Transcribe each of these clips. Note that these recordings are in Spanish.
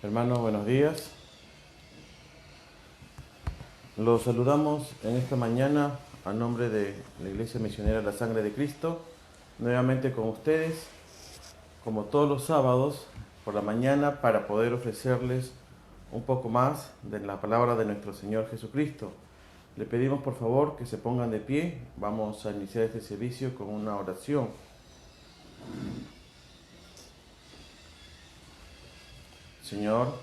Hermanos, buenos días. Los saludamos en esta mañana a nombre de la Iglesia Misionera La Sangre de Cristo, nuevamente con ustedes, como todos los sábados por la mañana, para poder ofrecerles un poco más de la palabra de nuestro Señor Jesucristo. Le pedimos por favor que se pongan de pie. Vamos a iniciar este servicio con una oración. Señor,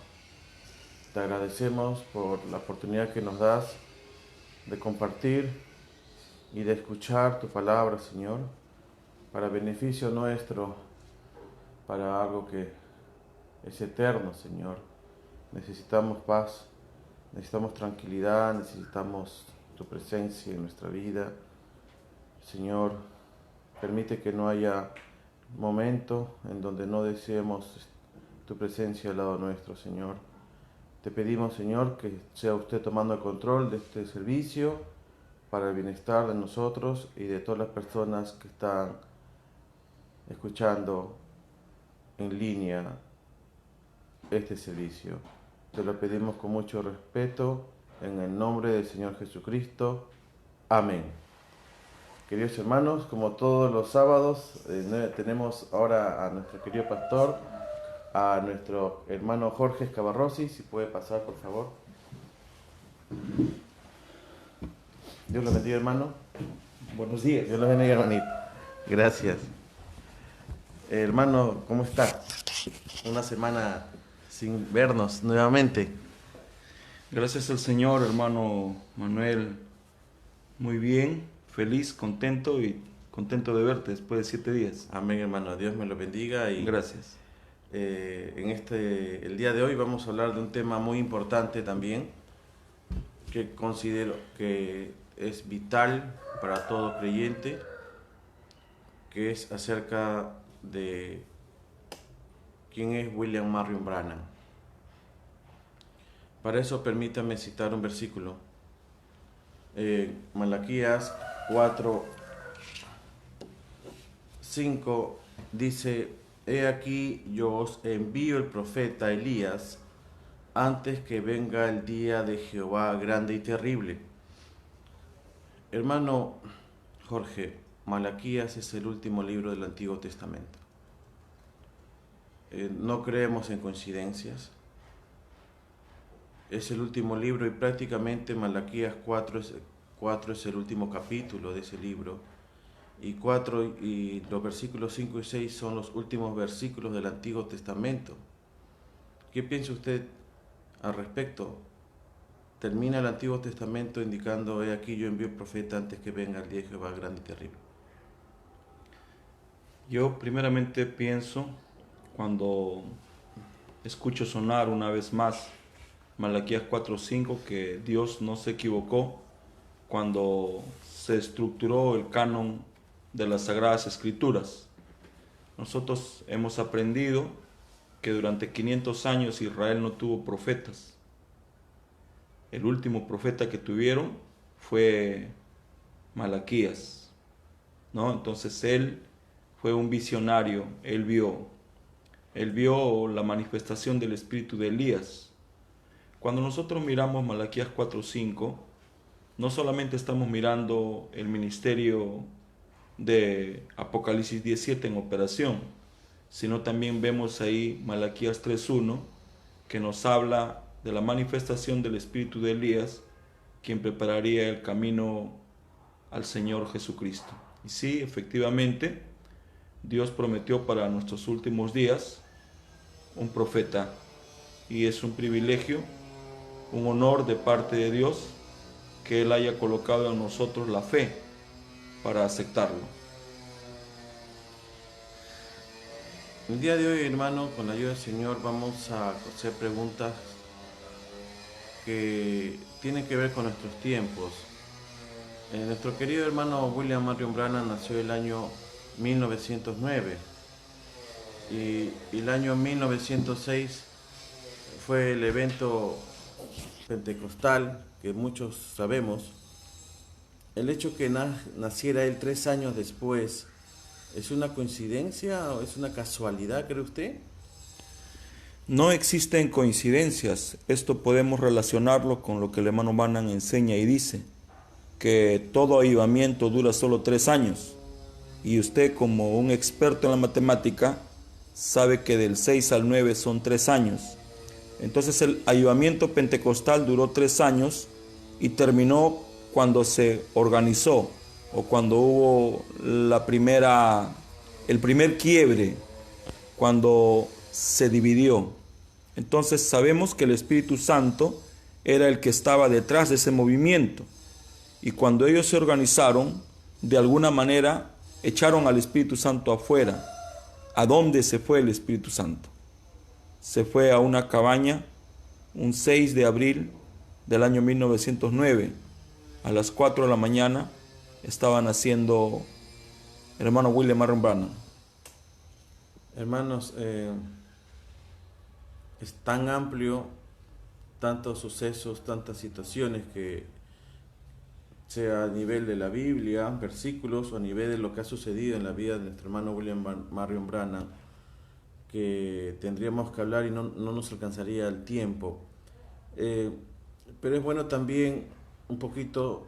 te agradecemos por la oportunidad que nos das de compartir y de escuchar tu palabra, Señor, para beneficio nuestro, para algo que es eterno, Señor. Necesitamos paz, necesitamos tranquilidad, necesitamos tu presencia en nuestra vida. Señor, permite que no haya momento en donde no deseemos tu presencia al lado nuestro, Señor. Te pedimos, Señor, que sea usted tomando el control de este servicio para el bienestar de nosotros y de todas las personas que están escuchando en línea este servicio. Te lo pedimos con mucho respeto, en el nombre del Señor Jesucristo. Amén. Queridos hermanos, como todos los sábados, tenemos ahora a nuestro querido pastor, a nuestro hermano Jorge Escavarrosi. Si puede pasar, por favor. Dios los bendiga, hermano. Buenos días. Dios los bendiga, hermanito. Gracias. Hermano, ¿cómo está? Una semana sin vernos nuevamente. Gracias al Señor, hermano Manuel. Muy bien, feliz, contento y contento de verte después de 7 días. Amén, hermano. Dios me lo bendiga. Y Gracias. el día de hoy vamos a hablar de un tema muy importante también, que considero que es vital para todo creyente, que es acerca de quién es William Marion Branham. Para eso permítame citar un versículo. Malaquías 4:5 dice: He aquí yo os envío el profeta Elías antes que venga el día de Jehová grande y terrible. Hermano Jorge, Malaquías es el último libro del Antiguo Testamento. No creemos en coincidencias. Es el último libro y prácticamente Malaquías 4 es el último capítulo de ese libro. Y los versículos 5 y 6 son los últimos versículos del Antiguo Testamento. ¿Qué piensa usted al respecto? Termina el Antiguo Testamento indicando: he aquí yo envío el profeta antes que venga el día de Jehová grande y terrible. Yo primeramente pienso, cuando escucho sonar una vez más Malaquías 4:5, que Dios no se equivocó cuando se estructuró el canon de las Sagradas Escrituras. Nosotros hemos aprendido que durante 500 años Israel no tuvo profetas. El último profeta que tuvieron fue Malaquías, ¿no? Entonces él fue un visionario, él vio la manifestación del espíritu de Elías. Cuando nosotros miramos Malaquías 4:5, no solamente estamos mirando el ministerio de Apocalipsis 17 en operación, sino también vemos ahí Malaquías 3:1, que nos habla de la manifestación del espíritu de Elías, quien prepararía el camino al Señor Jesucristo. Y sí, efectivamente, Dios prometió para nuestros últimos días un profeta, y es un privilegio, un honor de parte de Dios que Él haya colocado en nosotros la fe para aceptarlo. El día de hoy, hermano, con la ayuda del Señor, vamos a hacer preguntas que tienen que ver con nuestros tiempos. Nuestro querido hermano William Marion Branham nació el año 1909 y el año 1906 fue el evento pentecostal que muchos sabemos. El hecho que naciera él 3 años después, ¿es una coincidencia o es una casualidad, cree usted? No existen coincidencias. Esto podemos relacionarlo con lo que el hermano Branham enseña y dice, que todo avivamiento dura solo 3 años. Y usted, como un experto en la matemática, sabe que del 6 al 9 son 3 años. Entonces el avivamiento pentecostal duró 3 años y terminó cuando se organizó o cuando hubo el primer quiebre, cuando se dividió. Entonces sabemos que el Espíritu Santo era el que estaba detrás de ese movimiento. Y cuando ellos se organizaron, de alguna manera echaron al Espíritu Santo afuera. ¿A dónde se fue el Espíritu Santo? Se fue a una cabaña un 6 de abril del año 1909. A las 4 de la mañana estaban haciendo el hermano William Marion Branham. Hermanos, es tan amplio, tantos sucesos, tantas situaciones que sea a nivel de la Biblia, versículos, o a nivel de lo que ha sucedido en la vida de nuestro hermano William Marion Branham, que tendríamos que hablar y no nos alcanzaría el tiempo. Pero es bueno también un poquito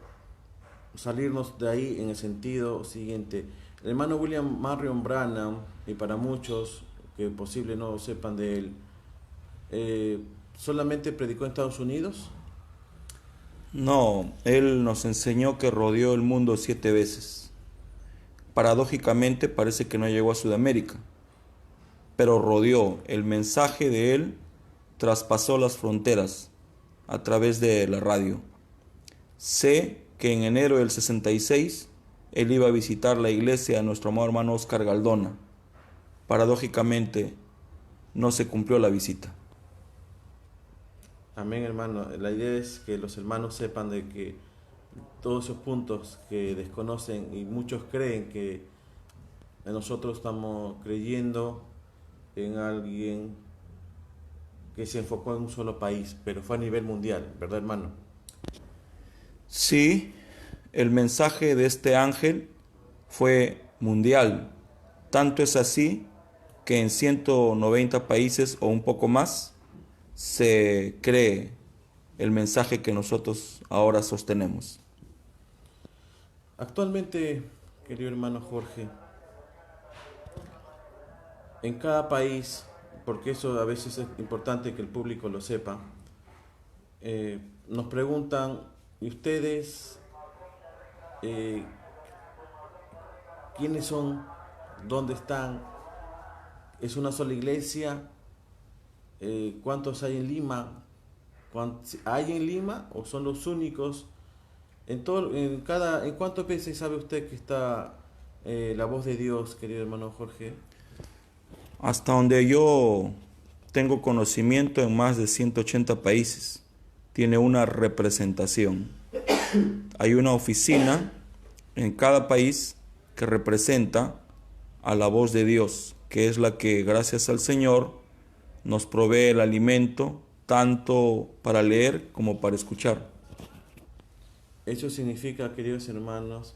salirnos de ahí en el sentido siguiente. El hermano William Marion Branham, y para muchos que posible no sepan de él, ¿solamente predicó en Estados Unidos? No, él nos enseñó que rodeó el mundo 7 veces. Paradójicamente parece que no llegó a Sudamérica, pero rodeó. El mensaje de él traspasó las fronteras a través de la radio. Sé que en enero del 66 él iba a visitar la iglesia de nuestro amado hermano Oscar Galdona. Paradójicamente no se cumplió la visita. Amén, hermano. La idea es que los hermanos sepan de que todos esos puntos que desconocen y muchos creen que nosotros estamos creyendo en alguien que se enfocó en un solo país, pero fue a nivel mundial, ¿verdad, hermano? Sí, el mensaje de este ángel fue mundial. Tanto es así que en 190 países o un poco más se cree el mensaje que nosotros ahora sostenemos. Actualmente, querido hermano Jorge, en cada país, porque eso a veces es importante que el público lo sepa, nos preguntan, ¿y ustedes quiénes son? ¿Dónde están? ¿Es una sola iglesia? ¿Cuántos hay en Lima? ¿Hay en Lima o son los únicos? ¿En cuántos países sabe usted que está la voz de Dios, querido hermano Jorge? Hasta donde yo tengo conocimiento, en más de 180 países tiene una representación. Hay una oficina en cada país que representa a la voz de Dios, que es la que, gracias al Señor, nos provee el alimento tanto para leer como para escuchar. Eso significa, queridos hermanos,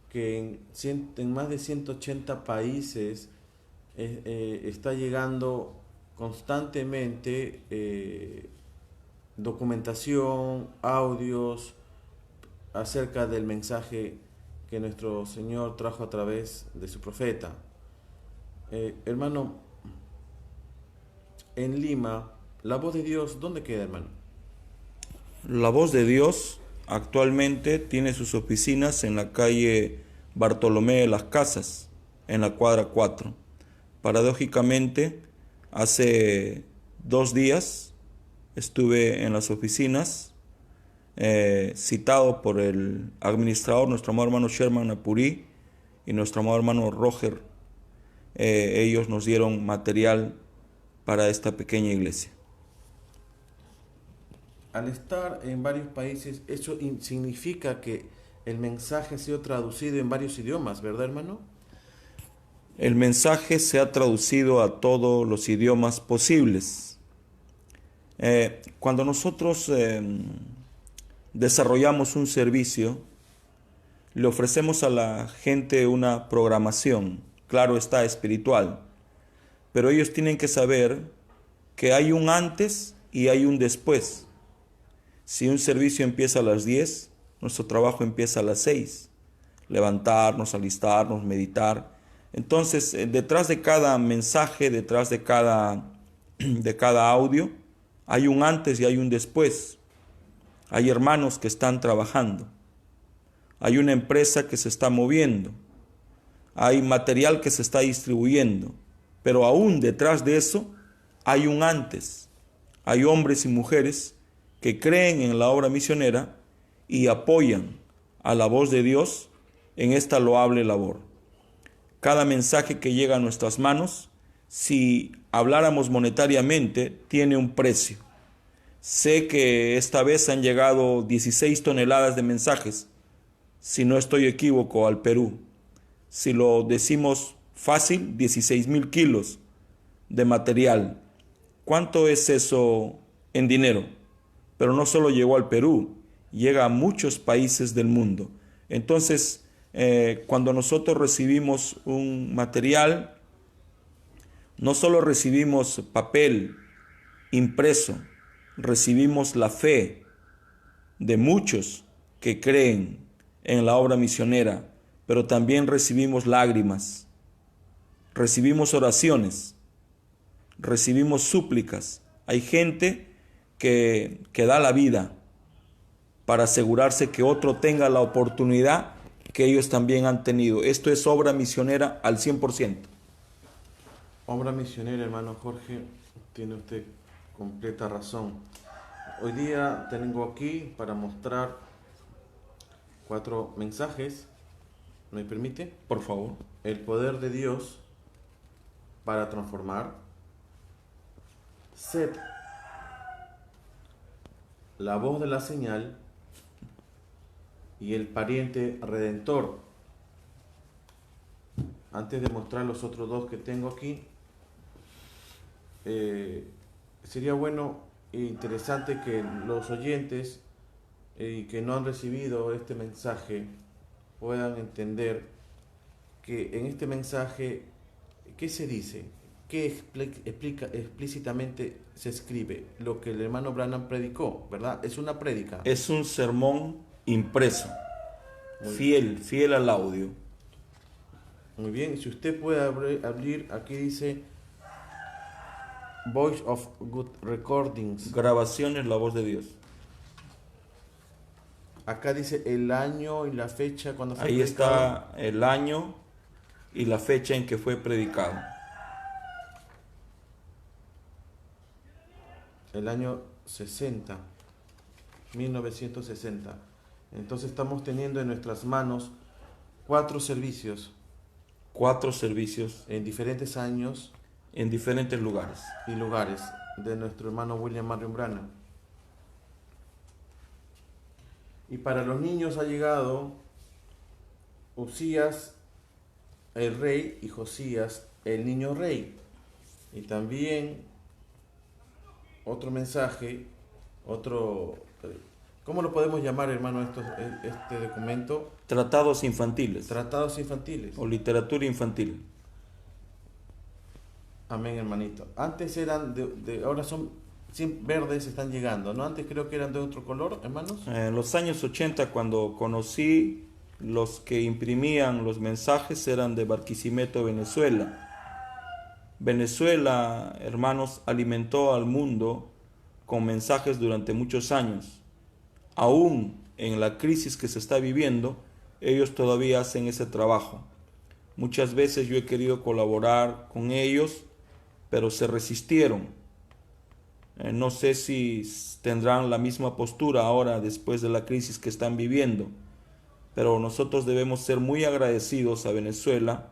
que en más de 180 países está llegando constantemente documentación, audios acerca del mensaje que nuestro Señor trajo a través de su profeta. Hermano, en Lima, la voz de Dios, ¿dónde queda, hermano? La voz de Dios actualmente tiene sus oficinas en la calle Bartolomé de las Casas, en la cuadra 4. Paradójicamente, hace 2 días estuve en las oficinas, citado por el administrador, nuestro amado hermano Sherman Apurí y nuestro amado hermano Roger. Ellos nos dieron material para esta pequeña iglesia. Al estar en varios países, eso significa que el mensaje ha sido traducido en varios idiomas, ¿verdad, hermano? El mensaje se ha traducido a todos los idiomas posibles. Cuando nosotros desarrollamos un servicio, le ofrecemos a la gente una programación, claro está, espiritual, pero ellos tienen que saber que hay un antes y hay un después. Si un servicio empieza a las 10, nuestro trabajo empieza a las 6. Levantarnos, alistarnos, meditar. Entonces, detrás de cada mensaje, detrás de cada audio, hay un antes y hay un después. Hay hermanos que están trabajando. Hay una empresa que se está moviendo. Hay material que se está distribuyendo. Pero aún detrás de eso hay un antes. Hay hombres y mujeres que creen en la obra misionera y apoyan a la voz de Dios en esta loable labor. Cada mensaje que llega a nuestras manos, si habláramos monetariamente, tiene un precio. Sé que esta vez han llegado 16 toneladas de mensajes, si no estoy equívoco, al Perú. Si lo decimos fácil, 16,000 kilos de material. ¿Cuánto es eso en dinero? Pero no solo llegó al Perú, llega a muchos países del mundo. Entonces, cuando nosotros recibimos un material, no solo recibimos papel impreso, recibimos la fe de muchos que creen en la obra misionera, pero también recibimos lágrimas, recibimos oraciones, recibimos súplicas. Hay gente que da la vida para asegurarse que otro tenga la oportunidad que ellos también han tenido. Esto es obra misionera al 100%. Obra misionera, hermano Jorge, tiene usted completa razón. Hoy día tengo aquí para mostrar 4 mensajes. ¿Me permite? Por favor. El poder de Dios para transformar. Set. La voz de la señal. Y el pariente redentor. Antes de mostrar los otros 2 que tengo aquí, sería bueno e interesante que los oyentes que no han recibido este mensaje puedan entender que en este mensaje, ¿qué se dice? ¿Qué explica explícitamente se escribe? Lo que el hermano Branham predicó, ¿verdad? Es una prédica. Es un sermón impreso, fiel al audio. Muy bien, si usted puede abrir, aquí dice Voice of Good Recordings. Grabaciones, la voz de Dios. Acá dice el año y la fecha cuando fue Ahí predicado. está el año y la fecha en que fue predicado. El año 60, 1960. Entonces estamos teniendo en nuestras manos 4 servicios. 4 servicios En diferentes años en diferentes lugares. y lugares de nuestro hermano William Marion Branham. Y para los niños ha llegado Usías el rey y Josías el niño rey. Y también otro mensaje, ¿cómo lo podemos llamar, hermano, este documento? Tratados infantiles Tratados infantiles. o literatura infantil. Amén, hermanito. Antes eran ahora son verdes, están llegando, ¿no? Antes creo que eran de otro color, hermanos. En los años 80, cuando conocí, los que imprimían los mensajes eran de Barquisimeto, Venezuela. Venezuela, hermanos, alimentó al mundo con mensajes durante muchos años. Aún en la crisis que se está viviendo, ellos todavía hacen ese trabajo. Muchas veces yo he querido colaborar con ellos, pero se resistieron. No sé si tendrán la misma postura ahora después de la crisis que están viviendo, pero nosotros debemos ser muy agradecidos a Venezuela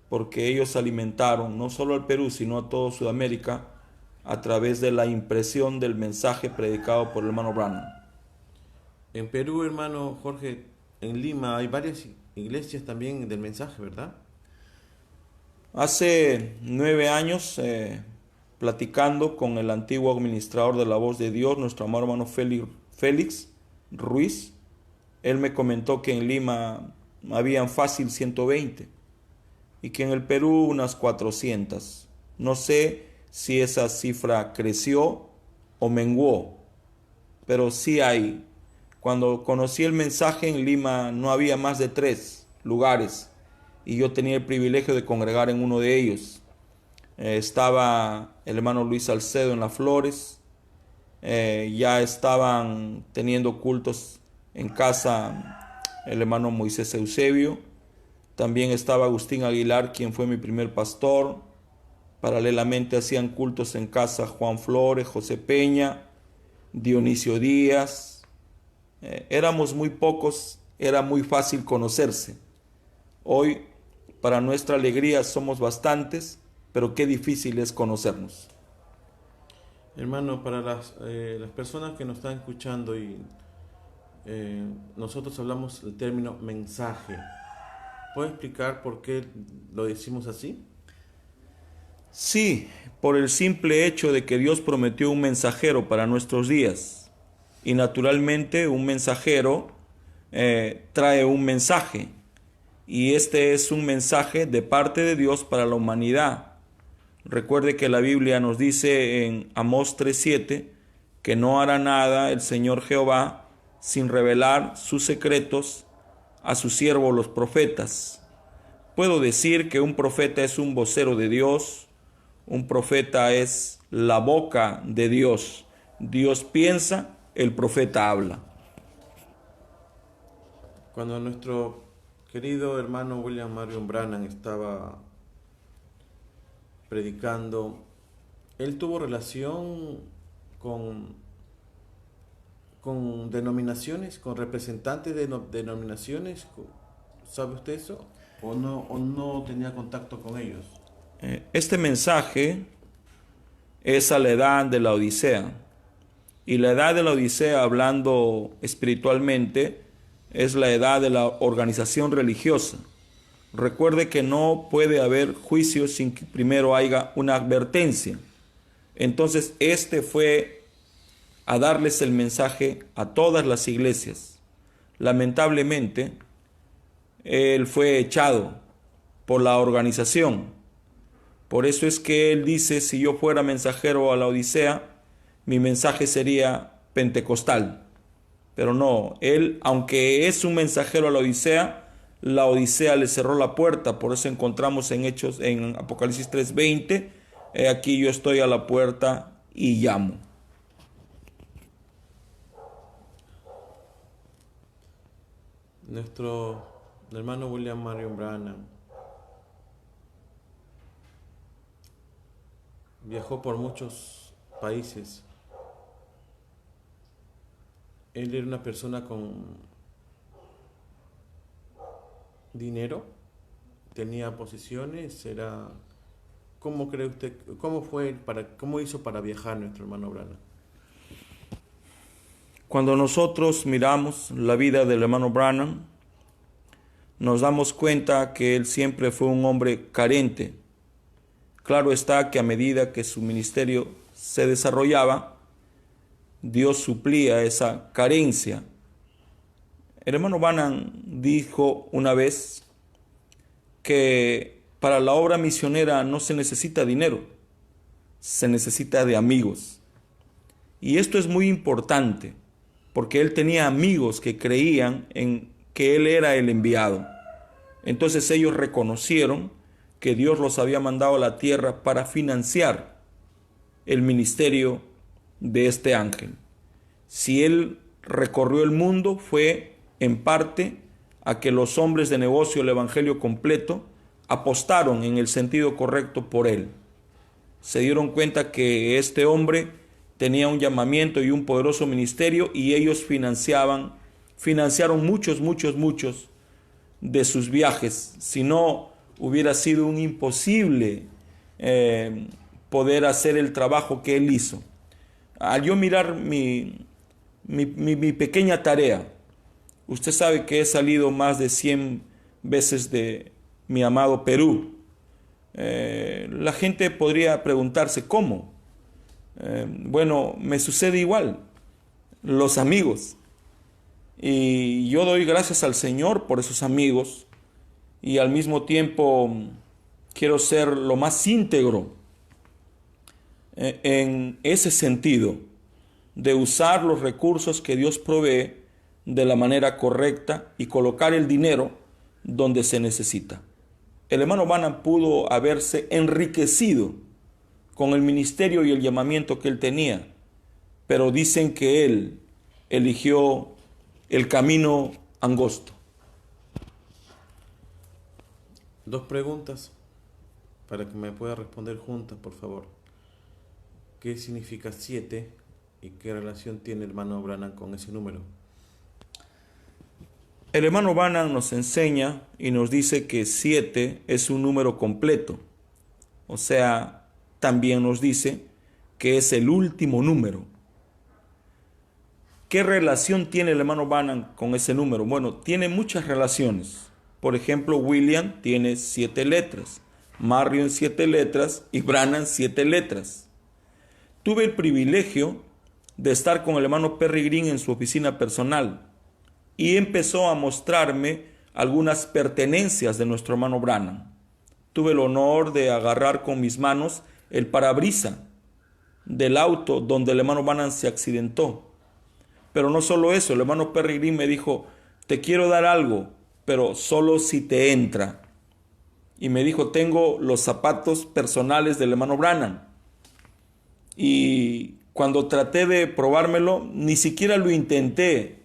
porque ellos alimentaron no solo al Perú, sino a toda Sudamérica a través de la impresión del mensaje predicado por el hermano Branham. En Perú, hermano Jorge, en Lima hay varias iglesias también del mensaje, ¿verdad? Hace 9 años, platicando con el antiguo administrador de la Voz de Dios, nuestro amado hermano Félix Ruiz, él me comentó que en Lima habían fácil 120 y que en el Perú unas 400. No sé si esa cifra creció o menguó, pero sí hay. Cuando conocí el mensaje en Lima no había más de 3 lugares y yo tenía el privilegio de congregar en uno de ellos. Estaba el hermano Luis Salcedo en Las Flores, ya estaban teniendo cultos en casa el hermano Moisés Eusebio, también estaba Agustín Aguilar, quien fue mi primer pastor. Paralelamente hacían cultos en casa Juan Flores, José Peña, Dionisio Díaz. Éramos muy pocos, era muy fácil conocerse. Hoy, para nuestra alegría, somos bastantes, pero qué difícil es conocernos. Hermano, para las personas que nos están escuchando y nosotros hablamos el término mensaje, ¿puede explicar por qué lo decimos así? Sí, por el simple hecho de que Dios prometió un mensajero para nuestros días. Y naturalmente un mensajero trae un mensaje. Y este es un mensaje de parte de Dios para la humanidad. Recuerde que la Biblia nos dice en Amós 3:7 que no hará nada el Señor Jehová sin revelar sus secretos a sus siervos los profetas. Puedo decir que un profeta es un vocero de Dios, un profeta es la boca de Dios. Dios piensa, el profeta habla. Cuando nuestro querido hermano William Marion Branham estaba predicando, él tuvo relación con denominaciones, con representantes de denominaciones. ¿Sabe usted eso? ¿O no tenía contacto con ellos? Este mensaje es a la edad de la Odisea. Y la edad de la Odisea, hablando espiritualmente, es la edad de la organización religiosa. Recuerde que no puede haber juicio sin que primero haya una advertencia. Entonces, este fue a darles el mensaje a todas las iglesias. Lamentablemente, él fue echado por la organización. Por eso es que él dice, si yo fuera mensajero a la Odisea, mi mensaje sería pentecostal. Pero no, él, aunque es un mensajero a la Odisea le cerró la puerta. Por eso encontramos en Apocalipsis 3:20, aquí yo estoy a la puerta y llamo. Nuestro hermano William Marion Branham viajó por muchos países. Él era una persona con dinero, tenía posiciones, ¿cómo cree usted, cómo hizo para viajar nuestro hermano Branham? Cuando nosotros miramos la vida del hermano Branham, nos damos cuenta que él siempre fue un hombre carente. Claro está que a medida que su ministerio se desarrollaba, Dios suplía esa carencia. El hermano Branham dijo una vez que para la obra misionera no se necesita dinero, se necesita de amigos. Y esto es muy importante, porque él tenía amigos que creían en que él era el enviado. Entonces ellos reconocieron que Dios los había mandado a la tierra para financiar el ministerio de este ángel. Si él recorrió el mundo, fue en parte a que los hombres de negocio, el evangelio completo, apostaron en el sentido correcto por él. Se dieron cuenta que este hombre tenía un llamamiento y un poderoso ministerio, y ellos financiaron muchos de sus viajes. Si no, hubiera sido un imposible poder hacer el trabajo que él hizo. Al yo mirar mi pequeña tarea, usted sabe que he salido más de 100 veces de mi amado Perú. La gente podría preguntarse cómo. Bueno, me sucede igual, los amigos. Y yo doy gracias al Señor por esos amigos, y al mismo tiempo quiero ser lo más íntegro en ese sentido de usar los recursos que Dios provee de la manera correcta y colocar el dinero donde se necesita. El hermano Branham pudo haberse enriquecido con el ministerio y el llamamiento que él tenía, pero dicen que él eligió el camino angosto. Dos preguntas para que me pueda responder juntas, por favor. ¿Qué significa 7 y qué relación tiene el hermano Branham con ese número? El hermano Branham nos enseña y nos dice que 7 es un número completo. O sea, también nos dice que es el último número. ¿Qué relación tiene el hermano Branham con ese número? Bueno, tiene muchas relaciones. Por ejemplo, William tiene 7 letras, Marion 7 letras y Branham 7 letras. Tuve el privilegio de estar con el hermano Perry Green en su oficina personal y empezó a mostrarme algunas pertenencias de nuestro hermano Branham. Tuve el honor de agarrar con mis manos el parabrisa del auto donde el hermano Branham se accidentó. Pero no solo eso, el hermano Perry Green me dijo, te quiero dar algo, pero solo si te entra. Y me dijo, tengo los zapatos personales del hermano Branham. Y cuando traté de probármelo, ni siquiera lo intenté,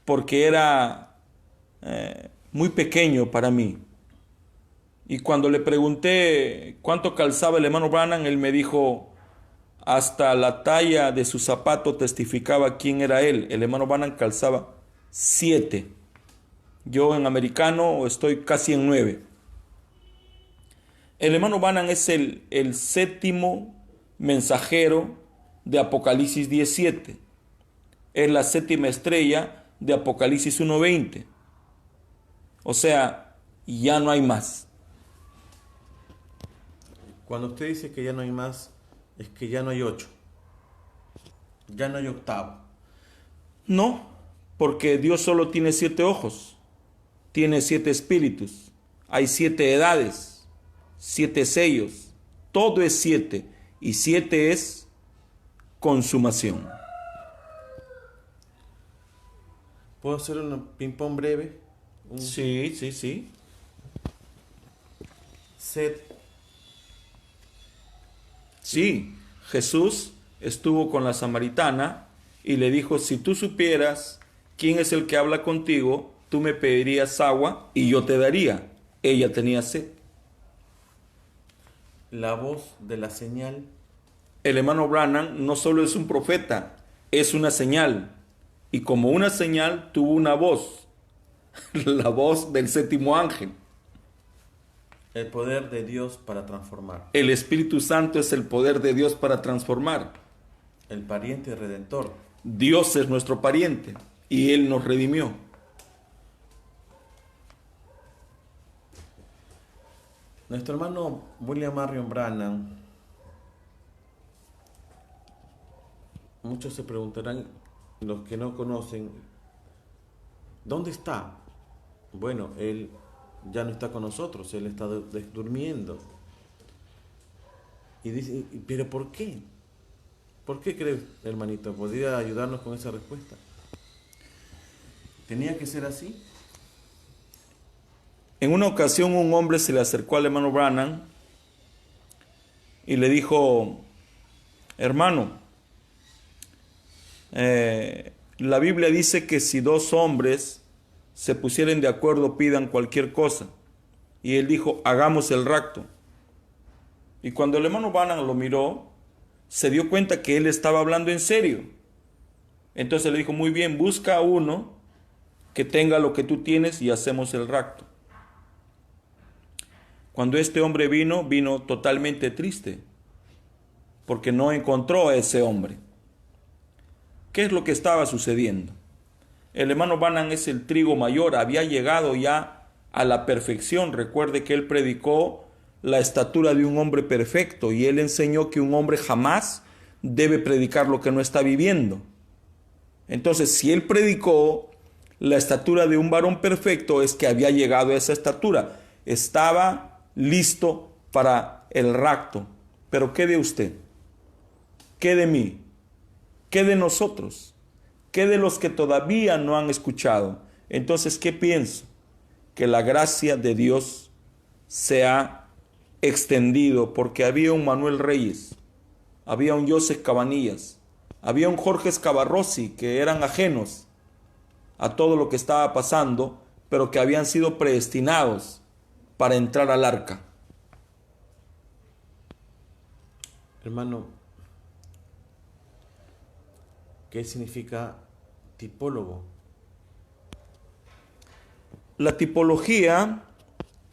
porque era muy pequeño para mí. Y cuando le pregunté cuánto calzaba el hermano Branham, él me dijo, hasta la talla de su zapato testificaba quién era él. El hermano Branham calzaba 7. Yo en americano estoy casi en 9. El hermano Branham es el séptimo mensajero de Apocalipsis 17. Es la séptima estrella de Apocalipsis 1:20. O sea, ya no hay más. Cuando usted dice que ya no hay más, es que ya no hay 8. Ya no hay octavo. No, porque Dios solo tiene 7 ojos. Tiene 7 espíritus. Hay 7 edades. 7 sellos. Todo es 7. Y 7 es consumación. ¿Puedo hacer un ping-pong breve? Sí. Set. Sí, Jesús estuvo con la samaritana y le dijo, si tú supieras quién es el que habla contigo, tú me pedirías agua y yo te daría. Ella tenía sed. La voz de la señal. El hermano Branham no solo es un profeta, es una señal. Y como una señal tuvo una voz, la voz del séptimo ángel. El poder de Dios para transformar. El Espíritu Santo es el poder de Dios para transformar. El pariente redentor. Dios es nuestro pariente y Él nos redimió. Nuestro hermano William Marion Branham, muchos se preguntarán, los que no conocen, ¿dónde está? Bueno, él ya no está con nosotros, él está durmiendo. Y dice, ¿pero por qué? ¿Por qué cree, hermanito? ¿Podría ayudarnos con esa respuesta? ¿Tenía que ser así? En una ocasión un hombre se le acercó al hermano Branham y le dijo, hermano, la Biblia dice que si 2 hombres se pusieren de acuerdo pidan cualquier cosa. Y él dijo, hagamos el rapto. Y cuando el hermano Branham lo miró, se dio cuenta que él estaba hablando en serio. Entonces le dijo, muy bien, busca a uno que tenga lo que tú tienes y hacemos el rapto. Cuando este hombre vino totalmente triste, porque no encontró a ese hombre. ¿Qué es lo que estaba sucediendo? El hermano Branham es el trigo mayor, había llegado ya a la perfección. Recuerde que él predicó la estatura de un hombre perfecto y él enseñó que un hombre jamás debe predicar lo que no está viviendo. Entonces, si él predicó la estatura de un varón perfecto, es que había llegado a esa estatura. Estaba listo para el rapto. Pero ¿qué de usted? ¿Qué de mí? ¿Qué de nosotros? ¿Qué de los que todavía no han escuchado? Entonces, ¿qué pienso? Que la gracia de Dios se ha extendido, porque había un Manuel Reyes, había un Joseph Cabanillas, había un Jorge Escavarrossi, que eran ajenos a todo lo que estaba pasando, pero que habían sido predestinados para entrar al arca. Hermano, ¿qué significa tipólogo? La tipología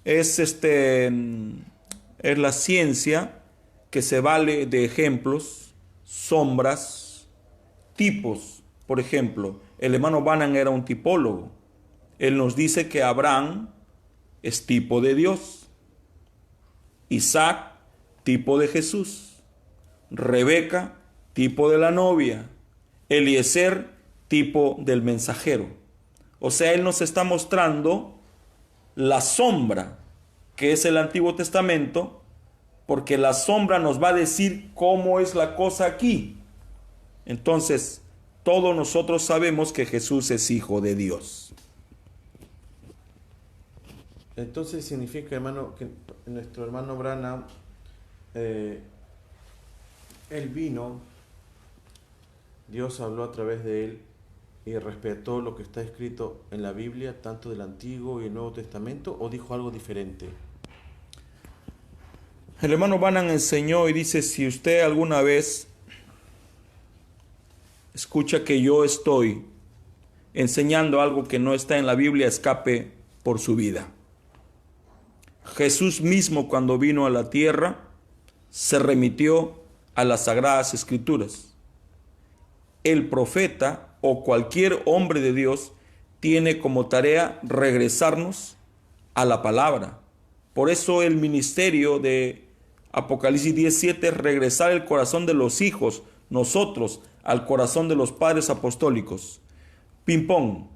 es, es la ciencia que se vale de ejemplos, sombras, tipos. Por ejemplo, el hermano Banan era un tipólogo. Él nos dice que Abraham es tipo de Dios, Isaac, tipo de Jesús, Rebeca, tipo de la novia, Eliezer, tipo del mensajero. O sea, él nos está mostrando la sombra que es el Antiguo Testamento, porque la sombra nos va a decir cómo es la cosa aquí. Entonces, todos nosotros sabemos que Jesús es hijo de Dios. Entonces significa, hermano, que nuestro hermano Branham, él vino, Dios habló a través de él y respetó lo que está escrito en la Biblia, tanto del Antiguo y el Nuevo Testamento, o dijo algo diferente. El hermano Banan enseñó y dice, si usted alguna vez escucha que yo estoy enseñando algo que no está en la Biblia, escape por su vida. Jesús mismo, cuando vino a la tierra, se remitió a las Sagradas Escrituras. El profeta o cualquier hombre de Dios tiene como tarea regresarnos a la palabra. Por eso el ministerio de Apocalipsis 17 es regresar el corazón de los hijos, nosotros, al corazón de los padres apostólicos. Pimpón,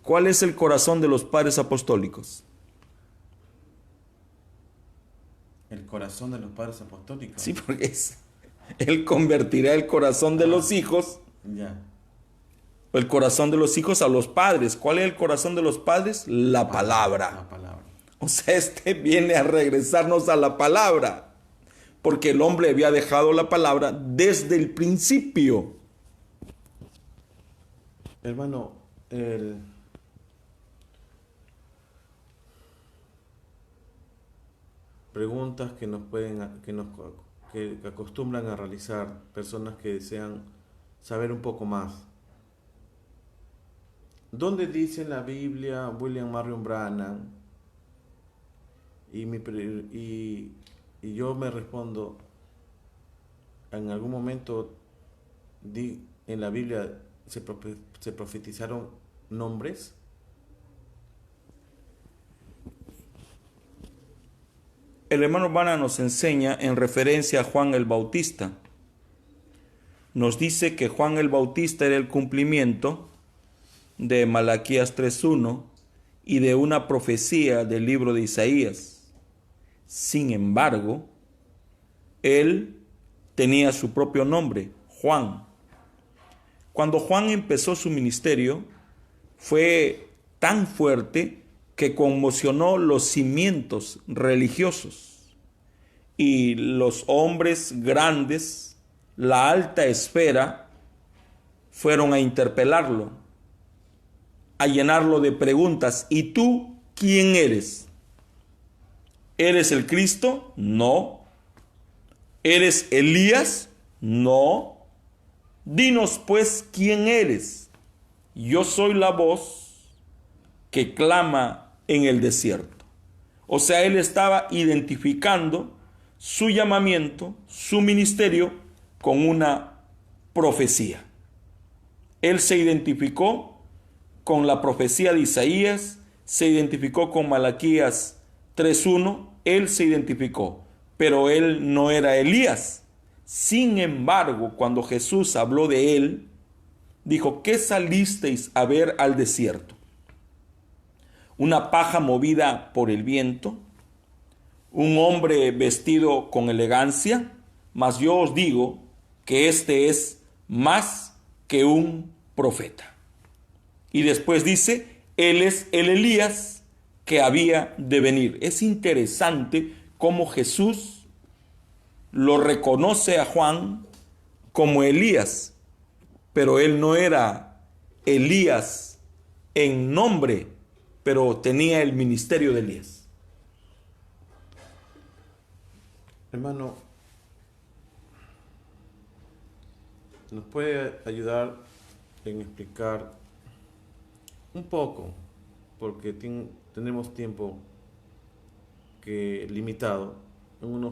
¿cuál es el corazón de los padres apostólicos? El corazón de los padres apostólicos. Sí, porque él convertirá el corazón de los hijos, Ya. el corazón de los hijos a los padres. ¿Cuál es el corazón de los padres? La palabra. La palabra. O sea, viene a regresarnos a la palabra, porque el hombre había dejado la palabra desde el principio. Hermano, preguntas que nos pueden, que acostumbran a realizar personas que desean saber un poco más. ¿Dónde dice en la Biblia William Marion Branham? Y yo me respondo, en algún momento en la Biblia se profetizaron nombres. El hermano Bana nos enseña en referencia a Juan el Bautista. Nos dice que Juan el Bautista era el cumplimiento de Malaquías 3:1 y de una profecía del libro de Isaías. Sin embargo, él tenía su propio nombre, Juan. Cuando Juan empezó su ministerio, fue tan fuerte que conmocionó los cimientos religiosos. Y los hombres grandes, la alta esfera, fueron a interpelarlo, a llenarlo de preguntas. ¿Y tú quién eres? ¿Eres el Cristo? No. ¿Eres Elías? No. Dinos pues quién eres. Yo soy la voz que clama en el desierto. O sea, él estaba identificando su llamamiento, su ministerio, con una profecía. Él se identificó con la profecía de Isaías, se identificó con Malaquías 3:1, él se identificó, pero él no era Elías. Sin embargo, cuando Jesús habló de él, dijo, ¿qué salisteis a ver al desierto? ¿Una paja movida por el viento? ¿Un hombre vestido con elegancia? Mas yo os digo que este es más que un profeta. Y después dice, él es el Elías que había de venir. Es interesante cómo Jesús lo reconoce a Juan como Elías, pero él no era Elías en nombre, pero tenía el ministerio de Elías. Hermano, ¿nos puede ayudar en explicar un poco, porque tenemos tiempo limitado, en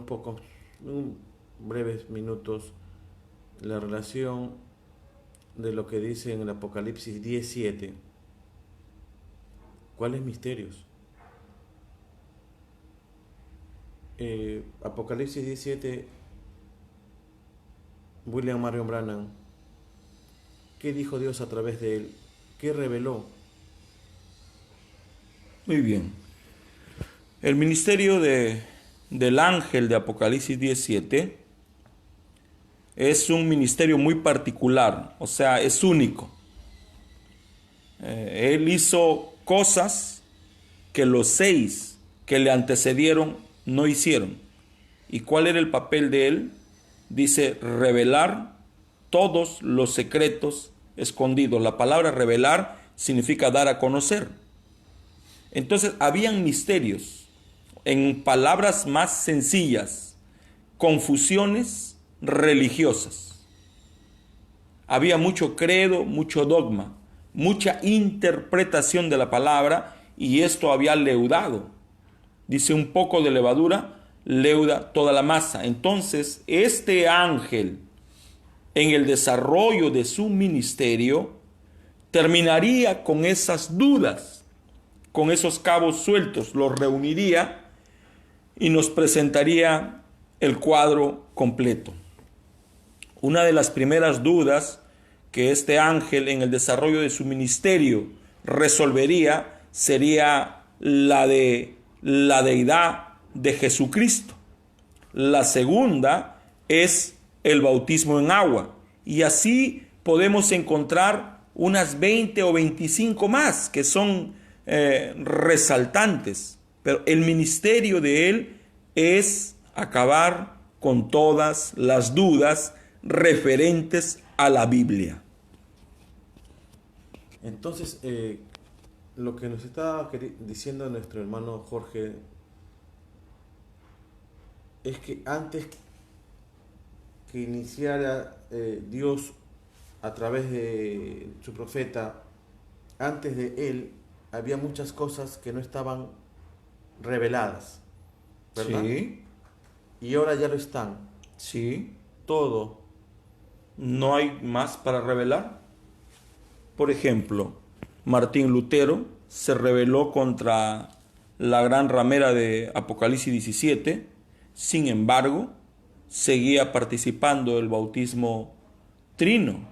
en breves minutos, la relación de lo que dice en el Apocalipsis 17? ¿Cuáles misterios? Apocalipsis 17, William Marion Branham, ¿qué dijo Dios a través de él? ¿Qué reveló? Muy bien. El ministerio del ángel de Apocalipsis 17 es un ministerio muy particular, o sea, es único. Él hizo cosas que los 6 que le antecedieron no hicieron. ¿Y cuál era el papel de él? Dice, revelar todos los secretos escondidos. La palabra revelar significa dar a conocer. Entonces, habían misterios, en palabras más sencillas, confusiones religiosas. Había mucho credo, mucho dogma, mucha interpretación de la palabra, y esto había leudado. Dice, un poco de levadura leuda toda la masa. Entonces, este ángel, en el desarrollo de su ministerio, terminaría con esas dudas, con esos cabos sueltos, los reuniría y nos presentaría el cuadro completo. Una de las primeras dudas que este ángel en el desarrollo de su ministerio resolvería sería la de la deidad de Jesucristo. La segunda es el bautismo en agua, y así podemos encontrar unas 20 o 25 más que son resaltantes, pero el ministerio de él es acabar con todas las dudas referentes a la Biblia. Entonces, lo que nos está diciendo nuestro hermano Jorge es que antes que iniciara Dios a través de su profeta, antes de él había muchas cosas que no estaban reveladas, ¿verdad? Sí, Y ahora ya lo están. sí. Todo. ¿No hay más para revelar? Por ejemplo, Martín Lutero se rebeló contra la gran ramera de Apocalipsis 17, sin embargo, seguía participando del bautismo trino,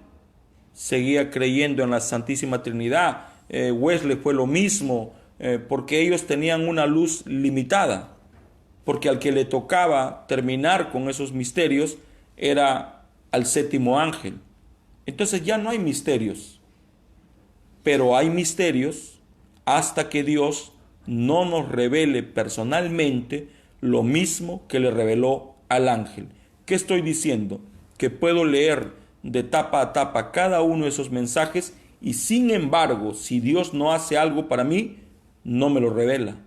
seguía creyendo en la Santísima Trinidad. Wesley fue lo mismo, porque ellos tenían una luz limitada, porque al que le tocaba terminar con esos misterios era al séptimo ángel. Entonces ya no hay misterios, pero hay misterios hasta que Dios no nos revele personalmente lo mismo que le reveló al ángel. ¿Qué estoy diciendo? Que puedo leer de tapa a tapa cada uno de esos mensajes, y sin embargo, si Dios no hace algo para mí, no me lo revela.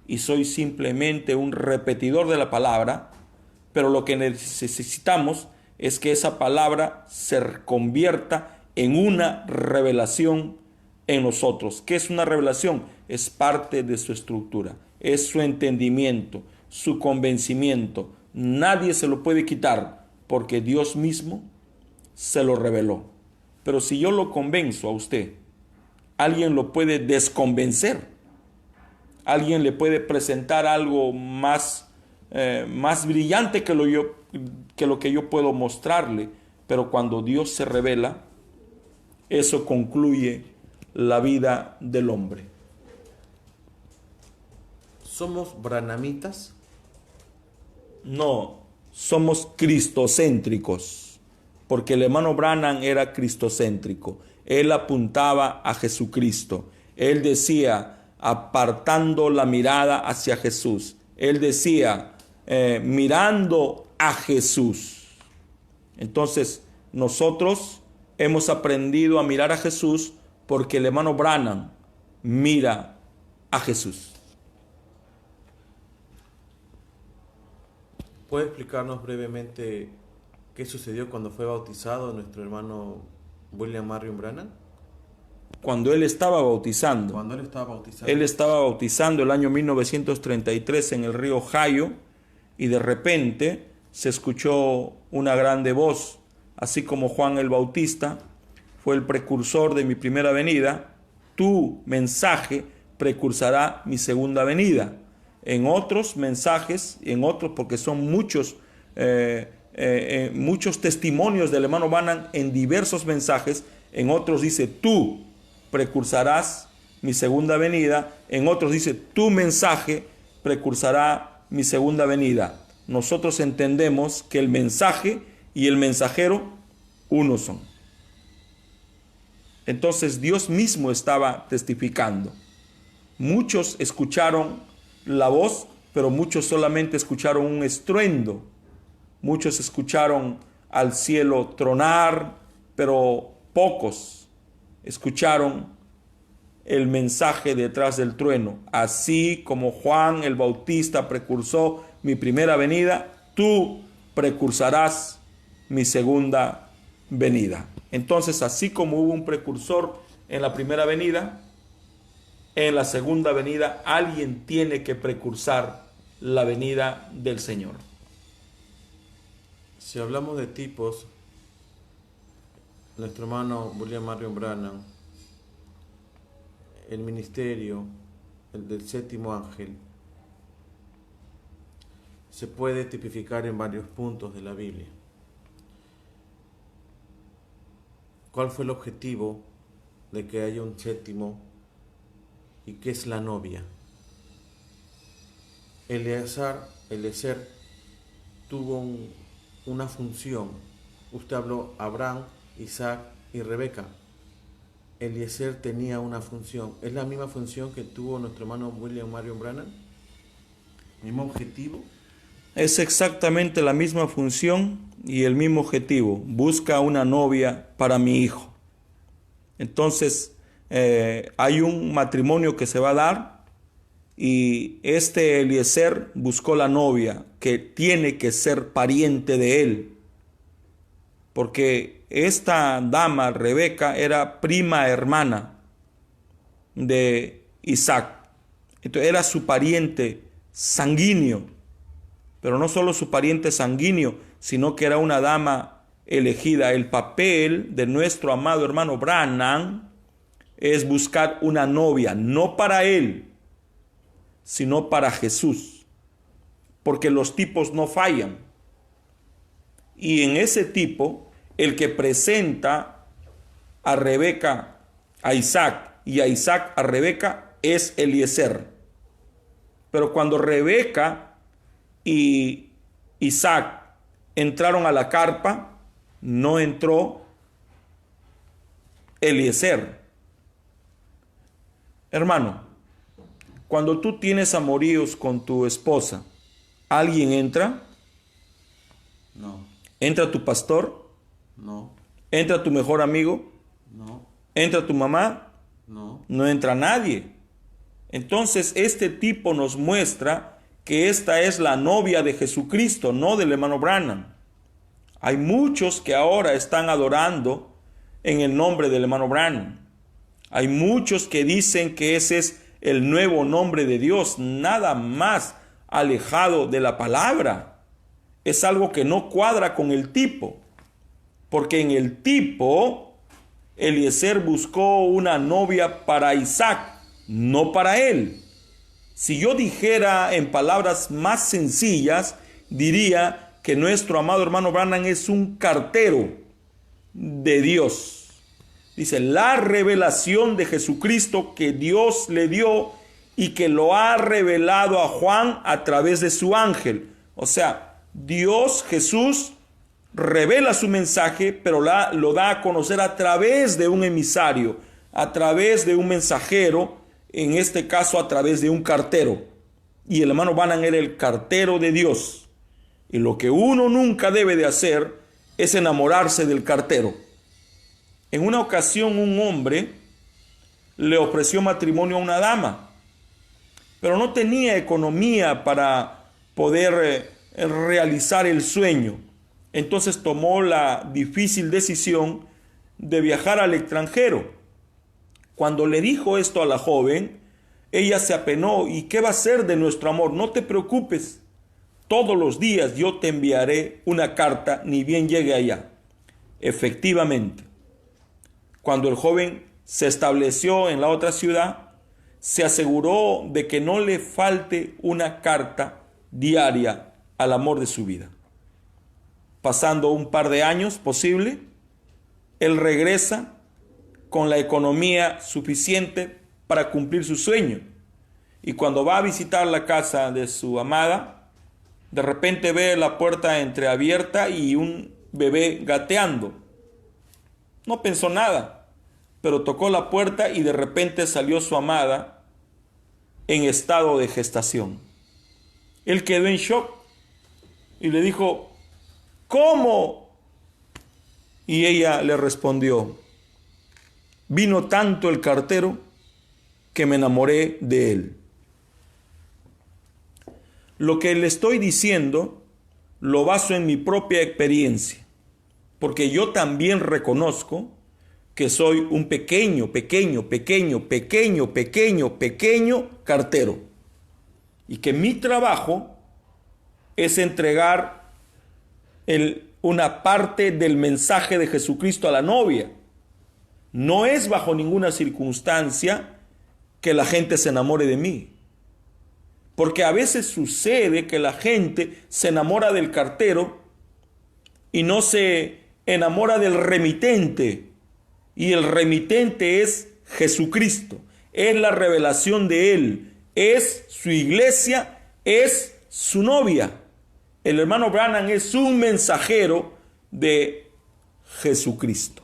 Y soy simplemente un repetidor de la palabra, pero lo que necesitamos es que esa palabra se convierta en una revelación en nosotros. ¿Qué es una revelación? Es parte de su estructura, es su entendimiento, su convencimiento. Nadie se lo puede quitar porque Dios mismo se lo reveló. Pero si yo lo convenzo a usted, alguien lo puede desconvencer. Alguien le puede presentar algo más brillante que lo que yo puedo mostrarle. Pero cuando Dios se revela, eso concluye la vida del hombre. ¿Somos branhamitas? No, somos cristocéntricos. porque el hermano Branham era cristocéntrico. Él apuntaba a Jesucristo. Él decía, apartando la mirada hacia Jesús. Él decía, mirando a Jesús. Entonces, nosotros hemos aprendido a mirar a Jesús porque el hermano Branham mira a Jesús. ¿Puede explicarnos brevemente qué sucedió cuando fue bautizado nuestro hermano William Marion Branham? Cuando él estaba bautizando. Cuando él estaba bautizando. Él estaba bautizando el año 1933 en el río Ohio y de repente se escuchó una grande voz, así como Juan el Bautista fue el precursor de mi primera venida, tu mensaje precursará mi segunda venida. En otros mensajes, en otros, porque son muchos testimonios del hermano Branham en diversos mensajes, en otros dice tú precursarás mi segunda venida, en otros dice tu mensaje precursará mi segunda venida. Nosotros entendemos que el mensaje y el mensajero uno son. Entonces Dios mismo estaba testificando. Muchos escucharon la voz, pero muchos solamente escucharon un estruendo. Muchos escucharon al cielo tronar, pero pocos escucharon el mensaje detrás del trueno. Así como Juan el Bautista precursó mi primera venida, tú precursarás mi segunda venida. Entonces, así como hubo un precursor en la primera venida, en la segunda venida alguien tiene que precursar la venida del Señor. Si hablamos de tipos, nuestro hermano William Marion Branham, el ministerio, el del séptimo ángel, se puede tipificar en varios puntos de la Biblia. ¿Cuál fue el objetivo de que haya un séptimo y qué es la novia? Eliezer tuvo una función. Usted habló Abraham, Isaac y Rebeca. Eliezer tenía una función. ¿Es la misma función que tuvo nuestro hermano William Marion Branham? ¿Mismo objetivo? Es exactamente la misma función y el mismo objetivo. Busca una novia para mi hijo. Entonces, hay un matrimonio que se va a dar y Eliezer buscó la novia que tiene que ser pariente de él. Porque esta dama, Rebeca, era prima hermana de Isaac. Entonces era su pariente sanguíneo. Pero no solo su pariente sanguíneo, sino que era una dama elegida. El papel de nuestro amado hermano Branham es buscar una novia, no para él, sino para Jesús. Porque los tipos no fallan. Y en ese tipo, el que presenta a Rebeca a Isaac y a Isaac a Rebeca es Eliezer. Pero cuando Rebeca y Isaac entraron a la carpa, no entró Eliezer. Hermano, cuando tú tienes amoríos con tu esposa, ¿alguien entra? No. ¿Entra tu pastor? No. ¿Entra tu mejor amigo? No. ¿Entra tu mamá? No. No entra nadie. Entonces este tipo nos muestra que esta es la novia de Jesucristo, no del hermano Branham. Hay muchos que ahora están adorando en el nombre del hermano Branham. Hay muchos que dicen que ese es el nuevo nombre de Dios, nada más alejado de la palabra. Es algo que no cuadra con el tipo, porque en el tipo Eliezer buscó una novia para Isaac, no para él. Si yo dijera en palabras más sencillas, diría que nuestro amado hermano Branham es un cartero de Dios. Dice, la revelación de Jesucristo que Dios le dio y que lo ha revelado a Juan a través de su ángel. O sea, Dios, Jesús, revela su mensaje, pero lo da a conocer a través de un emisario, a través de un mensajero, en este caso a través de un cartero. Y el hermano Branham era el cartero de Dios. Y lo que uno nunca debe de hacer es enamorarse del cartero. En una ocasión un hombre le ofreció matrimonio a una dama, pero no tenía economía para poder realizar el sueño. Entonces tomó la difícil decisión de viajar al extranjero. Cuando le dijo esto a la joven, ella se apenó. ¿Y qué va a ser de nuestro amor? No te preocupes, todos los días yo te enviaré una carta, ni bien llegue allá. Efectivamente, cuando el joven se estableció en la otra ciudad, se aseguró de que no le falte una carta diaria al amor de su vida. Pasando un par de años posible, él regresa con la economía suficiente para cumplir su sueño. Y cuando va a visitar la casa de su amada, de repente ve la puerta entreabierta y un bebé gateando. No pensó nada, pero tocó la puerta y de repente salió su amada en estado de gestación. Él quedó en shock y le dijo: ¿cómo? Y ella le respondió: vino tanto el cartero que me enamoré de él. Lo que le estoy diciendo lo baso en mi propia experiencia, porque yo también reconozco que soy un pequeño cartero, y que mi trabajo es entregar una parte del mensaje de Jesucristo a la novia. No es bajo ninguna circunstancia que la gente se enamore de mí, porque a veces sucede que la gente se enamora del cartero y no se enamora del remitente, y el remitente es Jesucristo, es la revelación de Él, es su iglesia, es su novia. El hermano Branham es un mensajero de Jesucristo.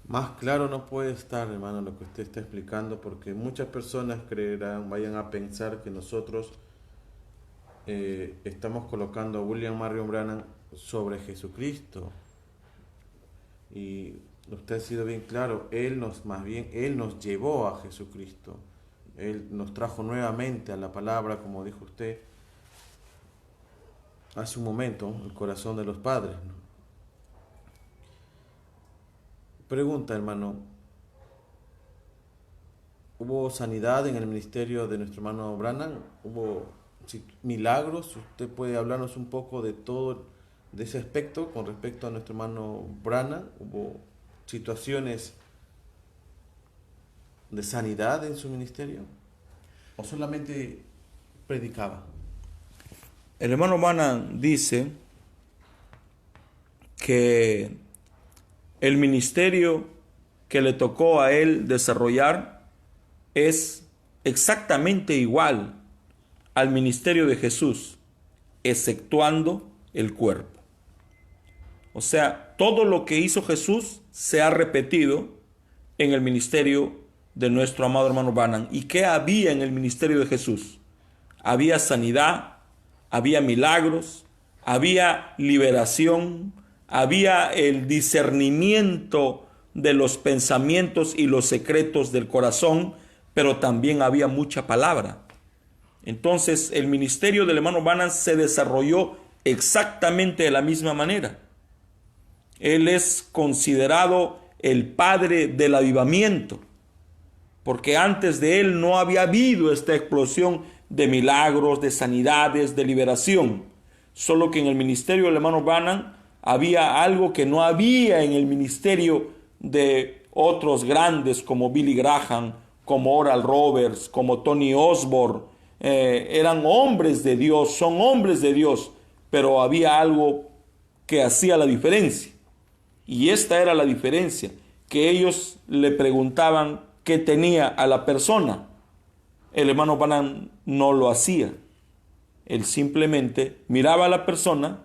Más claro no puede estar, hermano, lo que usted está explicando, porque muchas personas creerán, vayan a pensar que nosotros estamos colocando a William Marion Branham sobre Jesucristo. Y usted ha sido bien claro, Él nos llevó a Jesucristo. Él nos trajo nuevamente a la palabra, como dijo usted hace un momento, el corazón de los padres, ¿no? Pregunta, hermano, ¿hubo sanidad en el ministerio de nuestro hermano Branham? ¿Hubo milagros? ¿Usted puede hablarnos un poco de todo, de ese aspecto con respecto a nuestro hermano Branham? ¿Hubo situaciones de sanidad en su ministerio? ¿O solamente predicaba? El hermano Branham dice que el ministerio que le tocó a él desarrollar es exactamente igual al ministerio de Jesús, exceptuando el cuerpo. O sea, todo lo que hizo Jesús se ha repetido en el ministerio de nuestro amado hermano Branham. ¿Y qué había en el ministerio de Jesús? Había sanidad, había milagros, había liberación, había el discernimiento de los pensamientos y los secretos del corazón, pero también había mucha palabra. Entonces, el ministerio del hermano Branham se desarrolló exactamente de la misma manera. Él es considerado el padre del avivamiento, porque antes de él no había habido esta explosión de milagros, de sanidades, de liberación. Solo que en el ministerio del hermano Branham había algo que no había en el ministerio de otros grandes como Billy Graham, como Oral Roberts, como Tony Osborne. Eran hombres de Dios, son hombres de Dios, pero había algo que hacía la diferencia. Y esta era la diferencia, que ellos le preguntaban qué tenía a la persona. El hermano Branham no lo hacía. Él simplemente miraba a la persona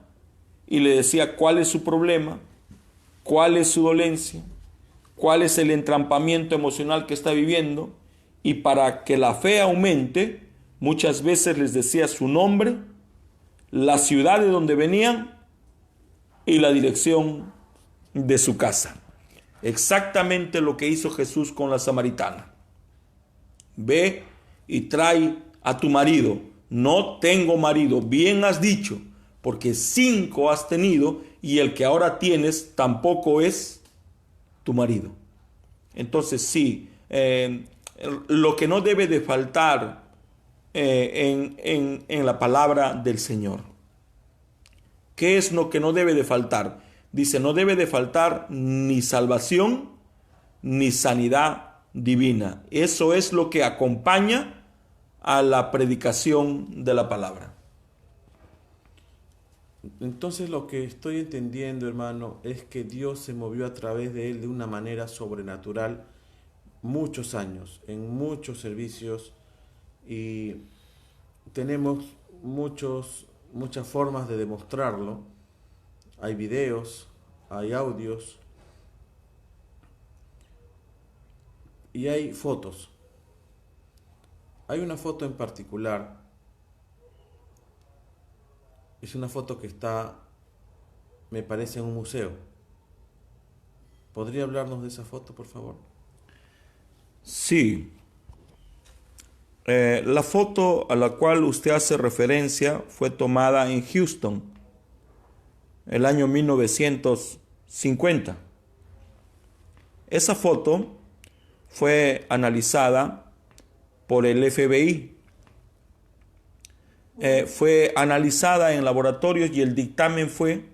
y le decía cuál es su problema, cuál es su dolencia, cuál es el entrampamiento emocional que está viviendo, y para que la fe aumente, muchas veces les decía su nombre, la ciudad de donde venían y la dirección de su casa. Exactamente lo que hizo Jesús con la samaritana. Ve y trae a tu marido. No tengo marido, bien has dicho, porque 5 has tenido y el que ahora tienes tampoco es tu marido. Entonces sí, lo que no debe de faltar en la palabra del Señor. ¿Qué es lo que no debe de faltar? Dice, no debe de faltar ni salvación ni sanidad divina. Eso es lo que acompaña a la predicación de la palabra. Entonces lo que estoy entendiendo, hermano, es que Dios se movió a través de él de una manera sobrenatural muchos años, en muchos servicios, y tenemos muchas formas de demostrarlo. Hay videos, hay audios y hay fotos. Hay una foto en particular. Es una foto que está, me parece, en un museo. ¿Podría hablarnos de esa foto, por favor? Sí. La foto a la cual usted hace referencia fue tomada en Houston, el año 1950. Esa foto fue analizada por el FBI. Fue analizada en laboratorios y el dictamen fue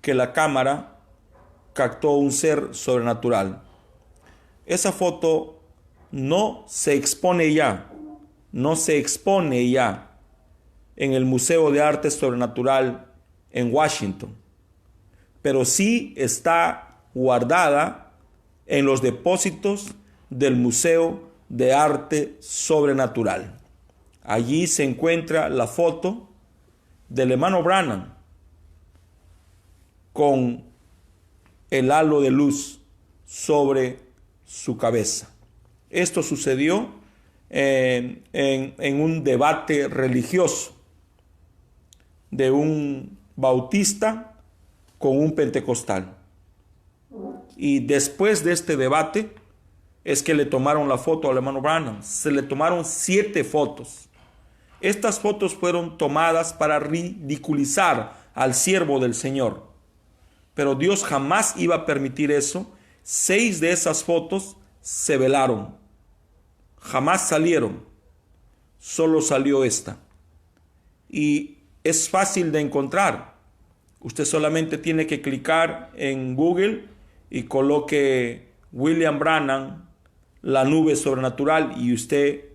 que la cámara captó un ser sobrenatural. Esa foto no se expone ya en el Museo de Arte Sobrenatural en Washington, pero sí está guardada en los depósitos del Museo de Arte Sobrenatural. Allí se encuentra la foto del hermano Branham con el halo de luz sobre su cabeza. Esto sucedió en un debate religioso de un bautista con un pentecostal. Y después de este debate es que le tomaron la foto al hermano Branham. Se le tomaron 7 fotos. Estas fotos fueron tomadas para ridiculizar al siervo del Señor. Pero Dios jamás iba a permitir eso. 6 de esas fotos se velaron. Jamás salieron. Solo salió esta. Y es fácil de encontrar. Usted solamente tiene que clicar en Google y coloque William Branham, la nube sobrenatural, y usted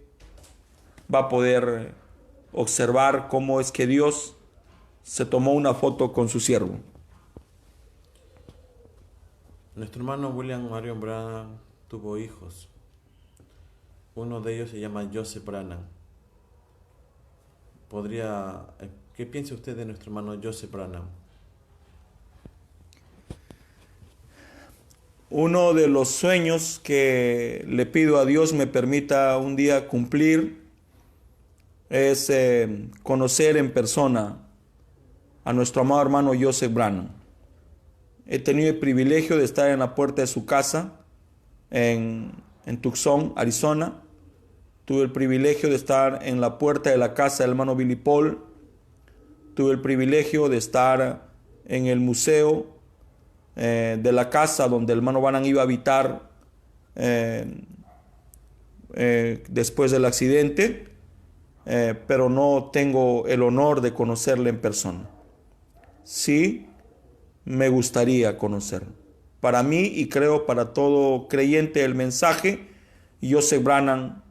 va a poder observar cómo es que Dios se tomó una foto con su siervo. Nuestro hermano William Marion Branham tuvo hijos. Uno de ellos se llama Joseph Branham. ¿Qué piensa usted de nuestro hermano Joseph Branham? Uno de los sueños que le pido a Dios me permita un día cumplir es conocer en persona a nuestro amado hermano Joseph Branham. He tenido el privilegio de estar en la puerta de su casa en Tucson, Arizona. Tuve el privilegio de estar en la puerta de la casa del hermano Billy Paul. Tuve el privilegio de estar en el museo de la casa donde el hermano Branham iba a habitar después del accidente, pero no tengo el honor de conocerle en persona. Sí, me gustaría conocerlo. Para mí, y creo para todo creyente, el mensaje Joseph Branham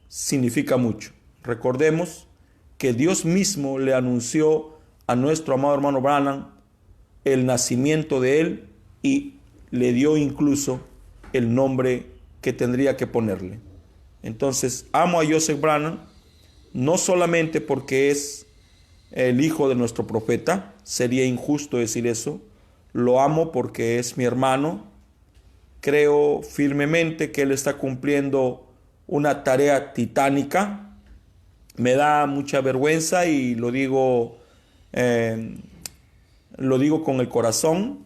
significa mucho. Recordemos que Dios mismo le anunció a nuestro amado hermano Branham el nacimiento de él y le dio incluso el nombre que tendría que ponerle. Entonces, amo a Joseph Branham no solamente porque es el hijo de nuestro profeta. Sería injusto decir eso. Lo amo porque es mi hermano. Creo firmemente que él está cumpliendo una tarea titánica. Me da mucha vergüenza y lo digo con el corazón.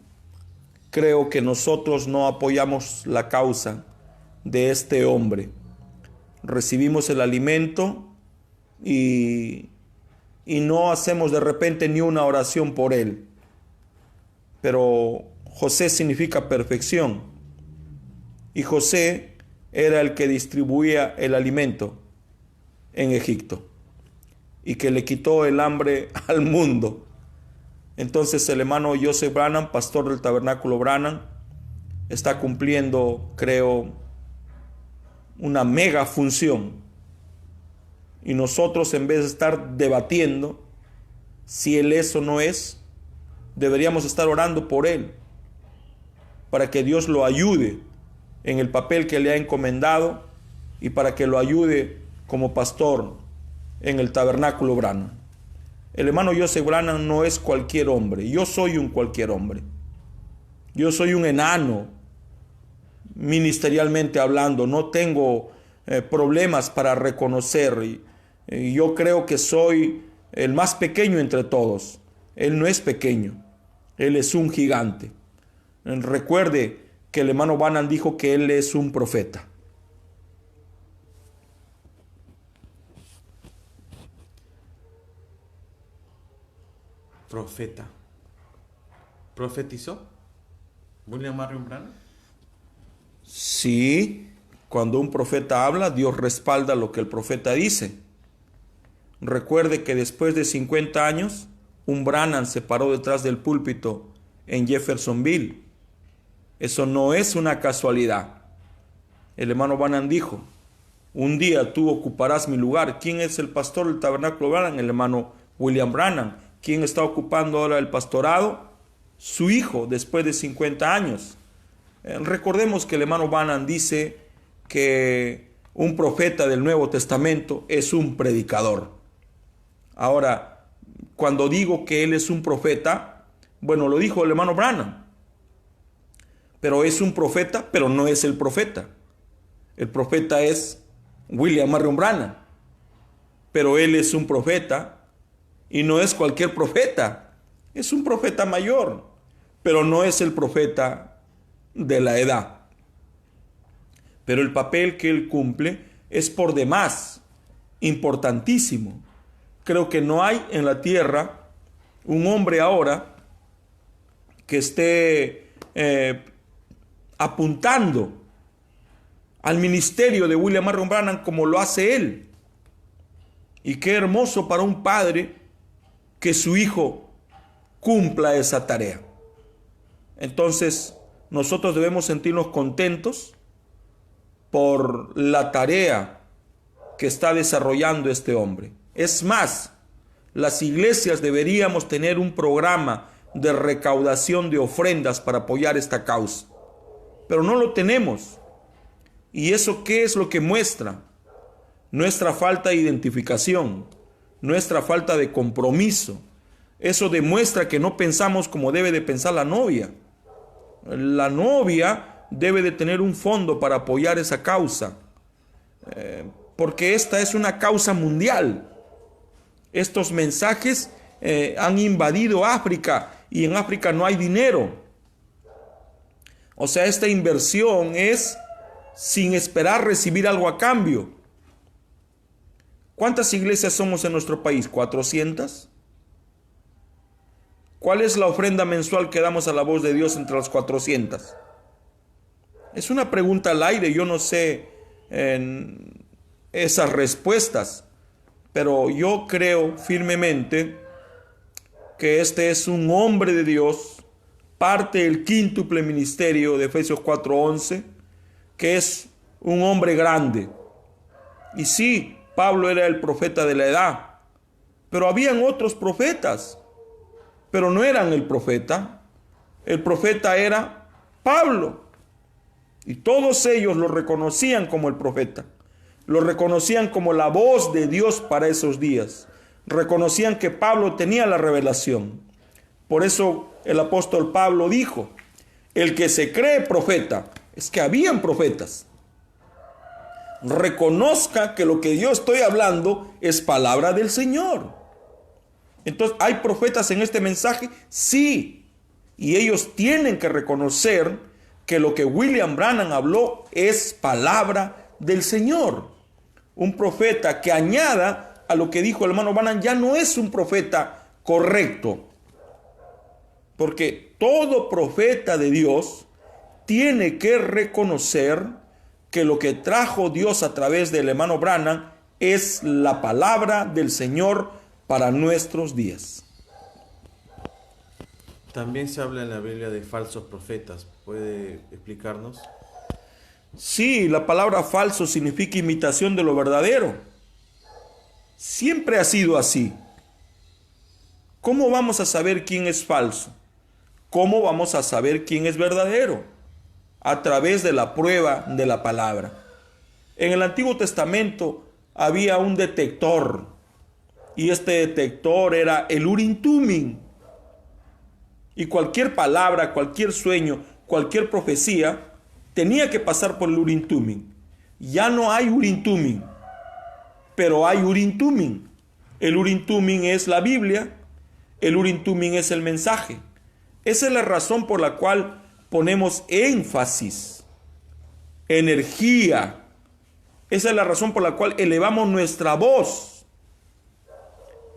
Creo que nosotros no apoyamos la causa de este hombre. Recibimos el alimento y no hacemos de repente ni una oración por él. Pero José significa perfección. Y José era el que distribuía el alimento en Egipto y que le quitó el hambre al mundo. Entonces el hermano Joseph Branham, pastor del Tabernáculo Branham, está cumpliendo, creo, una mega función. Y nosotros, en vez de estar debatiendo si él es o no es, deberíamos estar orando por él, para que Dios lo ayude en el papel que le ha encomendado y para que lo ayude como pastor en el Tabernáculo Branham. El hermano Joseph Branham no es cualquier hombre. Yo soy un cualquier hombre. Yo soy un enano, ministerialmente hablando. No tengo problemas para reconocer. Yo creo que soy el más pequeño entre todos. Él no es pequeño. Él es un gigante. Recuerde que el hermano Branham dijo que él es un profeta. Profeta. ¿Profetizó William Marion Branham? Sí, cuando un profeta habla, Dios respalda lo que el profeta dice. Recuerde que después de 50 años, un Branham se paró detrás del púlpito en Jeffersonville. Eso no es una casualidad. El hermano Branham dijo: un día tú ocuparás mi lugar. ¿Quién es el pastor del Tabernáculo Branham? El hermano William Branham. ¿Quién está ocupando ahora el pastorado? Su hijo, después de 50 años. Recordemos que el hermano Branham dice que un profeta del Nuevo Testamento es un predicador. Ahora, cuando digo que él es un profeta, bueno, lo dijo el hermano Branham. Pero es un profeta, pero no es el profeta. El profeta es William Marion Branham. Pero él es un profeta y no es cualquier profeta. Es un profeta mayor, pero no es el profeta de la edad. Pero el papel que él cumple es por demás importantísimo. Creo que no hay en la tierra un hombre ahora que esté apuntando al ministerio de William Marion Branham como lo hace él. Y qué hermoso para un padre que su hijo cumpla esa tarea. Entonces, nosotros debemos sentirnos contentos por la tarea que está desarrollando este hombre. Es más, las iglesias deberíamos tener un programa de recaudación de ofrendas para apoyar esta causa. Pero no lo tenemos. ¿Y eso qué es lo que muestra? Nuestra falta de identificación, nuestra falta de compromiso. Eso demuestra que no pensamos como debe de pensar la novia. La novia debe de tener un fondo para apoyar esa causa, porque esta es una causa mundial. Estos mensajes han invadido África y en África no hay dinero. O sea, esta inversión es sin esperar recibir algo a cambio. ¿Cuántas iglesias somos en nuestro país? ¿400? ¿Cuál es la ofrenda mensual que damos a la voz de Dios entre las 400? Es una pregunta al aire, yo no sé esas respuestas, pero yo creo firmemente que este es un hombre de Dios, parte del quíntuple ministerio de Efesios 4:11, que es un hombre grande. Y sí, Pablo era el profeta de la edad, pero habían otros profetas, pero no eran el profeta. El profeta era Pablo, y todos ellos lo reconocían como el profeta, lo reconocían como la voz de Dios para esos días, reconocían que Pablo tenía la revelación. Por eso el apóstol Pablo dijo, el que se cree profeta, es que habían profetas, reconozca que lo que yo estoy hablando es palabra del Señor. Entonces, ¿hay profetas en este mensaje? Sí. Y ellos tienen que reconocer que lo que William Branham habló es palabra del Señor. Un profeta que añada a lo que dijo el hermano Branham ya no es un profeta correcto. Porque todo profeta de Dios tiene que reconocer que lo que trajo Dios a través del hermano Branham es la palabra del Señor para nuestros días. También se habla en la Biblia de falsos profetas. ¿Puede explicarnos? Sí, la palabra falso significa imitación de lo verdadero. Siempre ha sido así. ¿Cómo vamos a saber quién es falso? ¿Cómo vamos a saber quién es verdadero? A través de la prueba de la palabra. En el Antiguo Testamento había un detector, y este detector era el Urim Tumim. Y cualquier palabra, cualquier sueño, cualquier profecía tenía que pasar por el Urim Tumim. Ya no hay Urim Tumim, pero hay Urim Tumim. El Urim Tumim es la Biblia, el Urim Tumim es el mensaje. Esa es la razón por la cual ponemos énfasis, energía. Esa es la razón por la cual elevamos nuestra voz,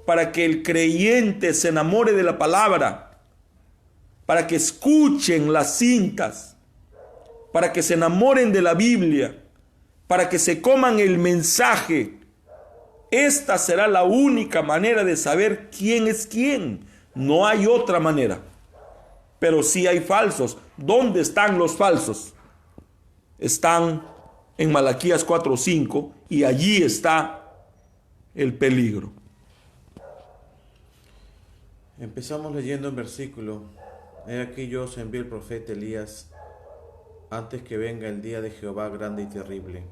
para que el creyente se enamore de la palabra, para que escuchen las cintas, para que se enamoren de la Biblia, para que se coman el mensaje. Esta será la única manera de saber quién es quién. No hay otra manera. Pero sí hay falsos. ¿Dónde están los falsos? Están en Malaquías 4:5 y allí está el peligro. Empezamos leyendo en versículo. He aquí yo os envío el profeta Elías antes que venga el día de Jehová grande y terrible.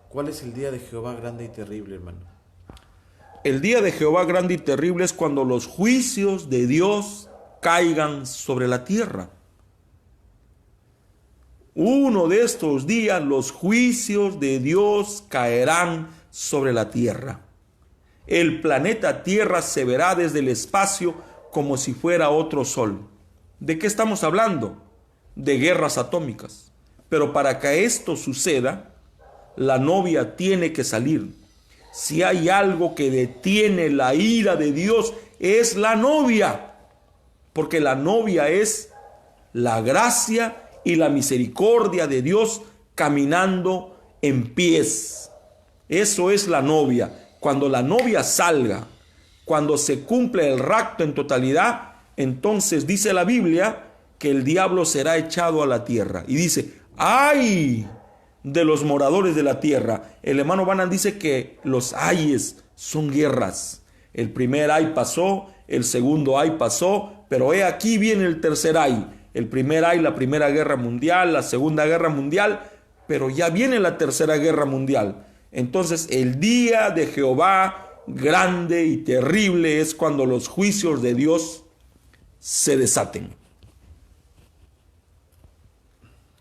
¿Cuál es el día de Jehová grande y terrible, hermano? El día de Jehová grande y terrible es cuando los juicios de Dios caigan sobre la tierra. Uno de estos días los juicios de Dios caerán sobre la tierra. El planeta Tierra se verá desde el espacio como si fuera otro sol. ¿De qué estamos hablando? De guerras atómicas. Pero para que esto suceda, la novia tiene que salir. Si hay algo que detiene la ira de Dios, es la novia. Porque la novia es la gracia y la misericordia de Dios caminando en pies. Eso es la novia. Cuando la novia salga, cuando se cumple el rapto en totalidad, entonces dice la Biblia que el diablo será echado a la tierra. Y dice, ¡ay de los moradores de la tierra! El hermano Branham dice que los ayes son guerras. El primer ay pasó, el segundo ay pasó, pero he aquí viene el tercer ay. El primer ay, la primera guerra mundial, la segunda guerra mundial, pero ya viene la tercera guerra mundial. Entonces el día de Jehová grande y terrible es cuando los juicios de Dios se desaten.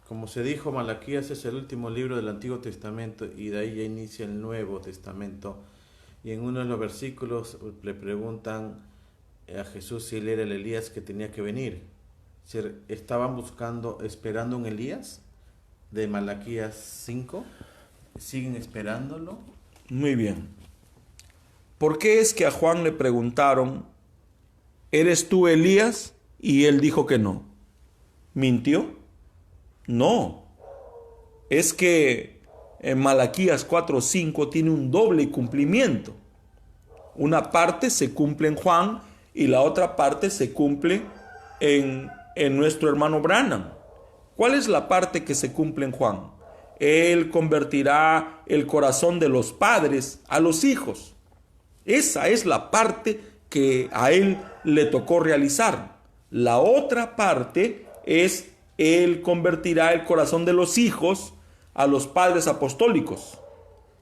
Como se dijo, Malaquías es el último libro del Antiguo Testamento y de ahí ya inicia el Nuevo Testamento. Y en uno de los versículos le preguntan a Jesús si él era el Elías que tenía que venir. ¿Estaban esperando un Elías de Malaquías 5? ¿Siguen esperándolo? Muy bien. ¿Por qué es que a Juan le preguntaron, ¿eres tú Elías? Y él dijo que no. ¿Mintió? No. Es que en Malaquías 4:5 tiene un doble cumplimiento. Una parte se cumple en Juan y la otra parte se cumple en nuestro hermano Branham. ¿Cuál es la parte que se cumple en Juan? Él convertirá el corazón de los padres a los hijos. Esa es la parte que a él le tocó realizar. La otra parte es él convertirá el corazón de los hijos a los padres apostólicos.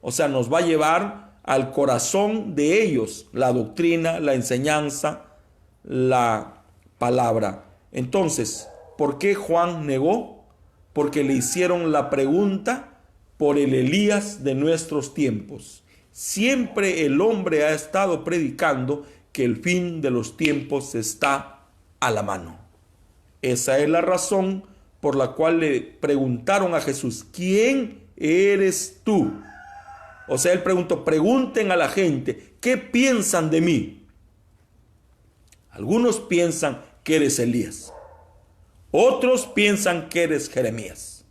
O sea, nos va a llevar al corazón de ellos la doctrina, la enseñanza, la palabra. Entonces, ¿por qué Juan negó? Porque le hicieron la pregunta por el Elías de nuestros tiempos. Siempre el hombre ha estado predicando que el fin de los tiempos está a la mano. Esa es la razón por la cual le preguntaron a Jesús, ¿quién eres tú? O sea, él preguntó, pregunten a la gente, ¿qué piensan de mí? Algunos piensan que eres Elías. Otros piensan que eres Jeremías.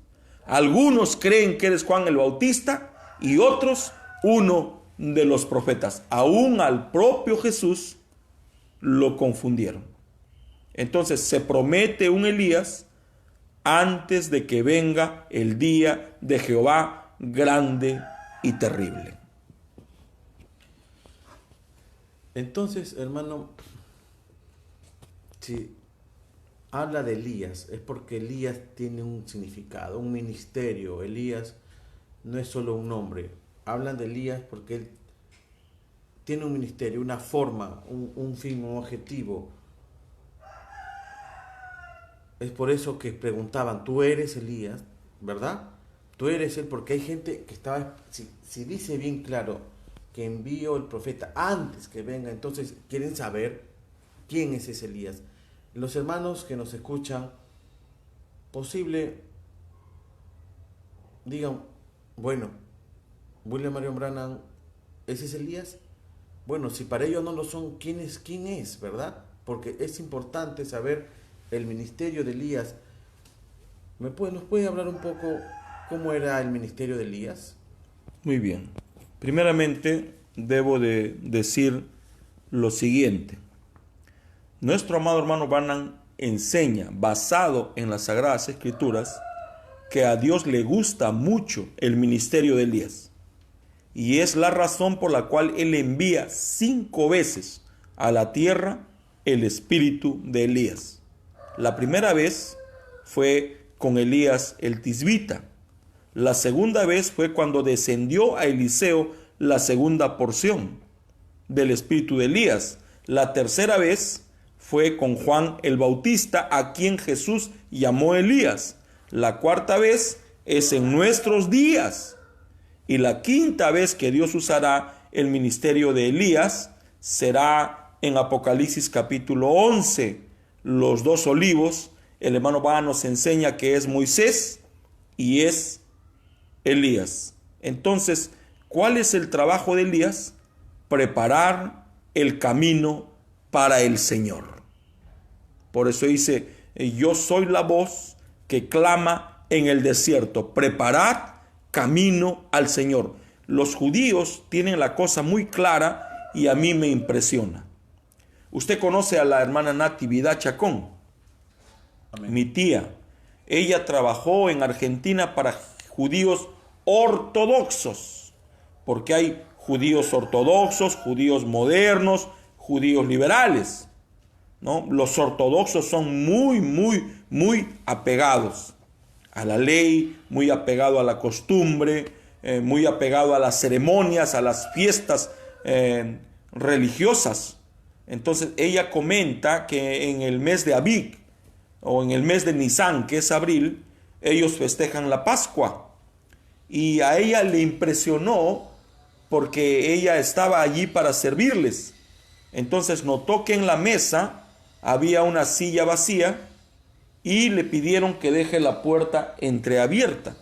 Algunos creen que eres Juan el Bautista y otros uno de los profetas. Aún al propio Jesús lo confundieron. Entonces se promete un Elías antes de que venga el día de Jehová grande y terrible. Entonces, hermano, si habla de Elías, es porque Elías tiene un significado, un ministerio. Elías no es solo un nombre. Hablan de Elías porque él tiene un ministerio, una forma, un fin, un objetivo. Es por eso que preguntaban, ¿tú eres Elías? ¿Verdad? Tú eres él, porque hay gente que estaba, si dice bien claro que envió el profeta antes que venga, entonces quieren saber quién es ese Elías. Los hermanos que nos escuchan, posible, digan, bueno, William Marion Branham, ¿ese es Elías? Bueno, si para ellos no lo son, ¿quién es, verdad? Porque es importante saber el ministerio de Elías. ¿Nos puede hablar un poco cómo era el ministerio de Elías? Muy bien. Primeramente, debo de decir lo siguiente. Nuestro amado hermano Branham enseña, basado en las Sagradas Escrituras, que a Dios le gusta mucho el ministerio de Elías. Y es la razón por la cual Él envía 5 veces a la tierra el espíritu de Elías. La primera vez fue con Elías el Tisbita. La segunda vez fue cuando descendió a Eliseo la segunda porción del espíritu de Elías. La tercera vez fue con Juan el Bautista, a quien Jesús llamó Elías. La cuarta vez es en nuestros días. Y la quinta vez que Dios usará el ministerio de Elías será en Apocalipsis capítulo 11. Los 2 olivos, el hermano Branham nos enseña que es Moisés y es Elías. Entonces, ¿cuál es el trabajo de Elías? Preparar el camino para el Señor. Por eso dice, yo soy la voz que clama en el desierto, preparad camino al Señor. Los judíos tienen la cosa muy clara y a mí me impresiona. Usted conoce a la hermana Natividad Chacón. Amén. Mi tía. Ella trabajó en Argentina para judíos ortodoxos, porque hay judíos ortodoxos, judíos modernos, judíos liberales, ¿no? Los ortodoxos son muy apegados a la ley, muy apegado a la costumbre, muy apegado a las ceremonias, a las fiestas religiosas. Entonces ella comenta que en el mes de Abib o en el mes de Nisan, que es abril, ellos festejan la Pascua. Y a ella le impresionó porque ella estaba allí para servirles. Entonces notó que en la mesa había una silla vacía y le pidieron que deje la puerta entreabierta.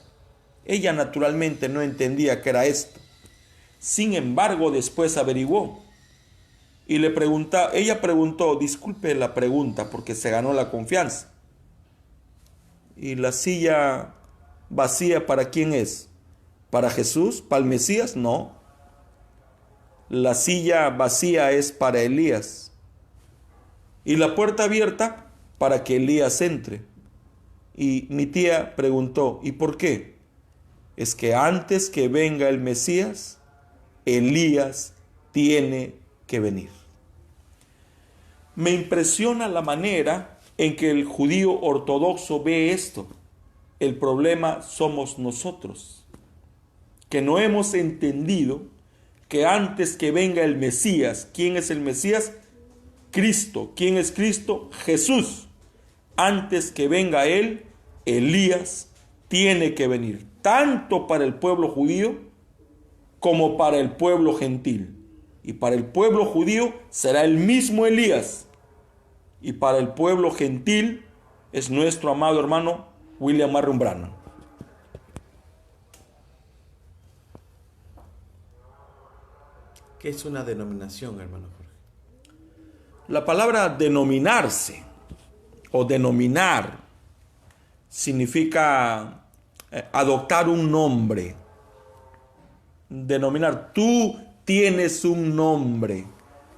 Ella naturalmente no entendía qué era esto. Sin embargo, después averiguó. Y ella preguntó, disculpe la pregunta porque se ganó la confianza. ¿Y la silla vacía para quién es? ¿Para Jesús? ¿Para el Mesías? No. La silla vacía es para Elías. Y la puerta abierta para que Elías entre. Y mi tía preguntó, ¿y por qué? Es que antes que venga el Mesías, Elías tiene que venir. Me impresiona la manera en que el judío ortodoxo ve esto. El problema somos nosotros, que no hemos entendido que antes que venga el Mesías, ¿quién es el Mesías? Cristo. ¿Quién es Cristo? Jesús. Antes que venga Él, Elías tiene que venir, tanto para el pueblo judío como para el pueblo gentil. Y para el pueblo judío será el mismo Elías. Y para el pueblo gentil es nuestro amado hermano William Marion Branham. ¿Qué es una denominación, hermano Jorge? La palabra denominarse o denominar significa adoptar un nombre. Denominar, tú tienes un nombre.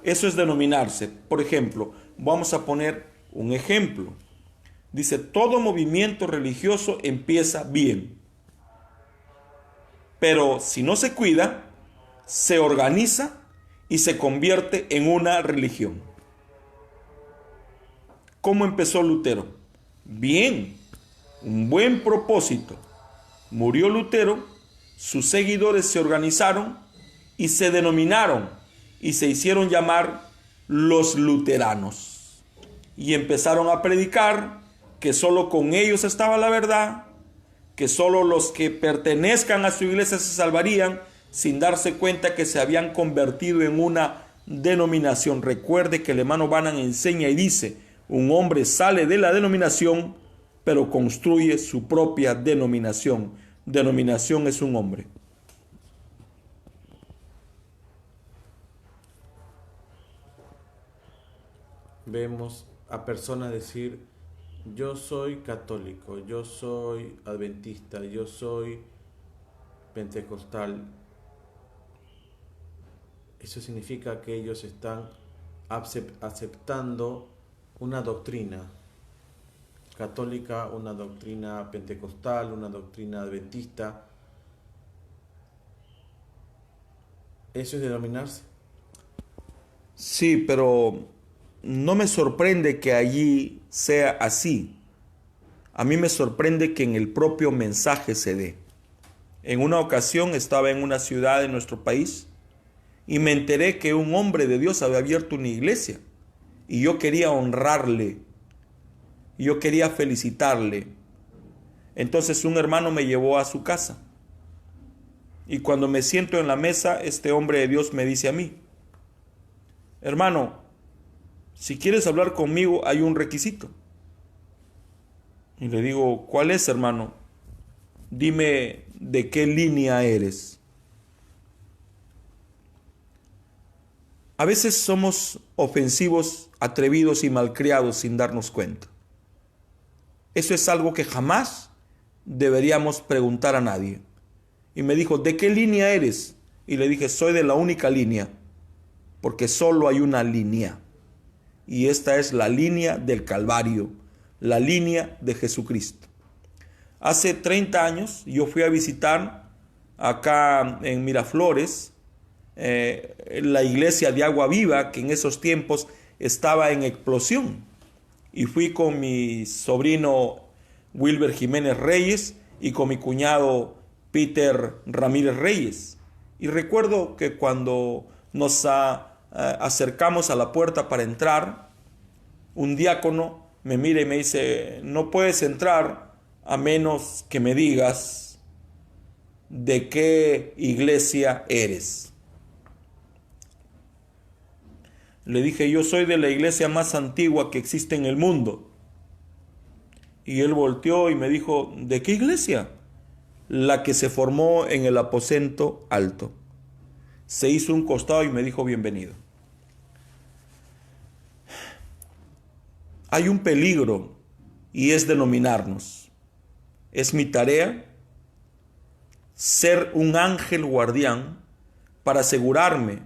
Eso es denominarse. Por ejemplo, vamos a poner un ejemplo. Dice, todo movimiento religioso empieza bien, pero si no se cuida, se organiza y se convierte en una religión. ¿Cómo empezó Lutero? Bien, un buen propósito. Murió Lutero, sus seguidores se organizaron y se denominaron y se hicieron llamar los luteranos. Y empezaron a predicar que solo con ellos estaba la verdad, que solo los que pertenezcan a su iglesia se salvarían, sin darse cuenta que se habían convertido en una denominación. Recuerde que el hermano Branham enseña y dice, un hombre sale de la denominación, pero construye su propia denominación. Denominación es un hombre. Vemos a personas decir, yo soy católico, yo soy adventista, yo soy pentecostal. Eso significa que ellos están aceptando una doctrina católica, una doctrina pentecostal, una doctrina adventista. ¿Eso es denominarse? Sí, pero no me sorprende que allí sea así. A mí me sorprende que en el propio mensaje se dé. En una ocasión estaba en una ciudad de nuestro país y me enteré que un hombre de Dios había abierto una iglesia y yo quería honrarle, yo quería felicitarle. Entonces un hermano me llevó a su casa y cuando me siento en la mesa, este hombre de Dios me dice a mí, hermano, si quieres hablar conmigo hay un requisito. Y le digo, ¿cuál es, hermano? Dime de qué línea eres. A veces somos ofensivos, atrevidos y malcriados sin darnos cuenta. Eso es algo que jamás deberíamos preguntar a nadie. Y me dijo, ¿de qué línea eres? Y le dije, soy de la única línea, porque solo hay una línea. Y esta es la línea del Calvario, la línea de Jesucristo. Hace 30 años yo fui a visitar acá en Miraflores la iglesia de Agua Viva, que en esos tiempos estaba en explosión. Y fui con mi sobrino Wilber Jiménez Reyes y con mi cuñado Peter Ramírez Reyes. Y recuerdo que cuando nos acercamos a la puerta para entrar, un diácono me mira y me dice, no puedes entrar a menos que me digas de qué iglesia eres. Le dije, yo soy de la iglesia más antigua que existe en el mundo. Y él volteó y me dijo, ¿de qué iglesia? La que se formó en el aposento alto. Se hizo un costado y me dijo, bienvenido. Hay un peligro y es denominarnos. Es mi tarea ser un ángel guardián para asegurarme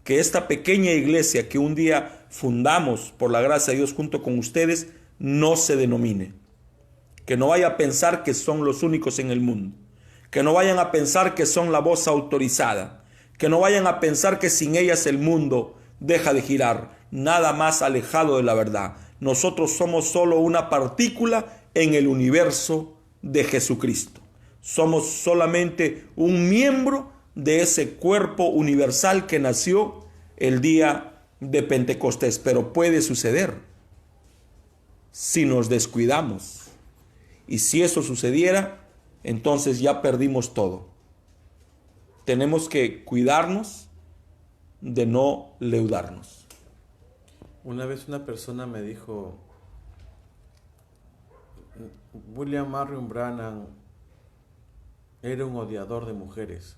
que esta pequeña iglesia que un día fundamos por la gracia de Dios junto con ustedes no se denomine. Que no vaya a pensar que son los únicos en el mundo. Que no vayan a pensar que son la voz autorizada. Que no vayan a pensar que sin ellas el mundo deja de girar. Nada más alejado de la verdad. Nosotros somos solo una partícula en el universo de Jesucristo. Somos solamente un miembro de ese cuerpo universal que nació el día de Pentecostés. Pero puede suceder si nos descuidamos. Y si eso sucediera, entonces ya perdimos todo. Tenemos que cuidarnos de no leudarnos. Una vez una persona me dijo, William Marion Branham era un odiador de mujeres.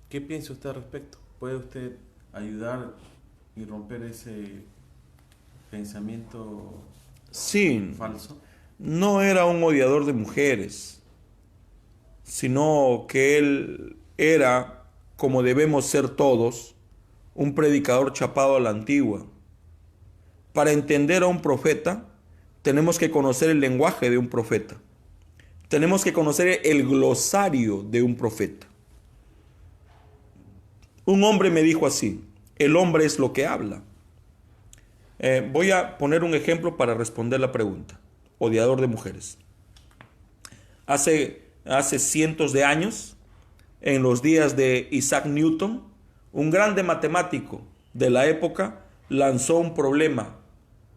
¿Qué piensa usted al respecto? ¿Puede usted ayudar y romper ese pensamiento Sí, falso? no era un odiador de mujeres, sino que él era, como debemos ser todos, un predicador chapado a la antigua. Para entender a un profeta, tenemos que conocer el lenguaje de un profeta. Tenemos que conocer el glosario de un profeta. Un hombre me dijo así: el hombre es lo que habla. Voy a poner un ejemplo para responder la pregunta. Odiador de mujeres. Hace cientos de años, en los días de Isaac Newton, un grande matemático de la época lanzó un problema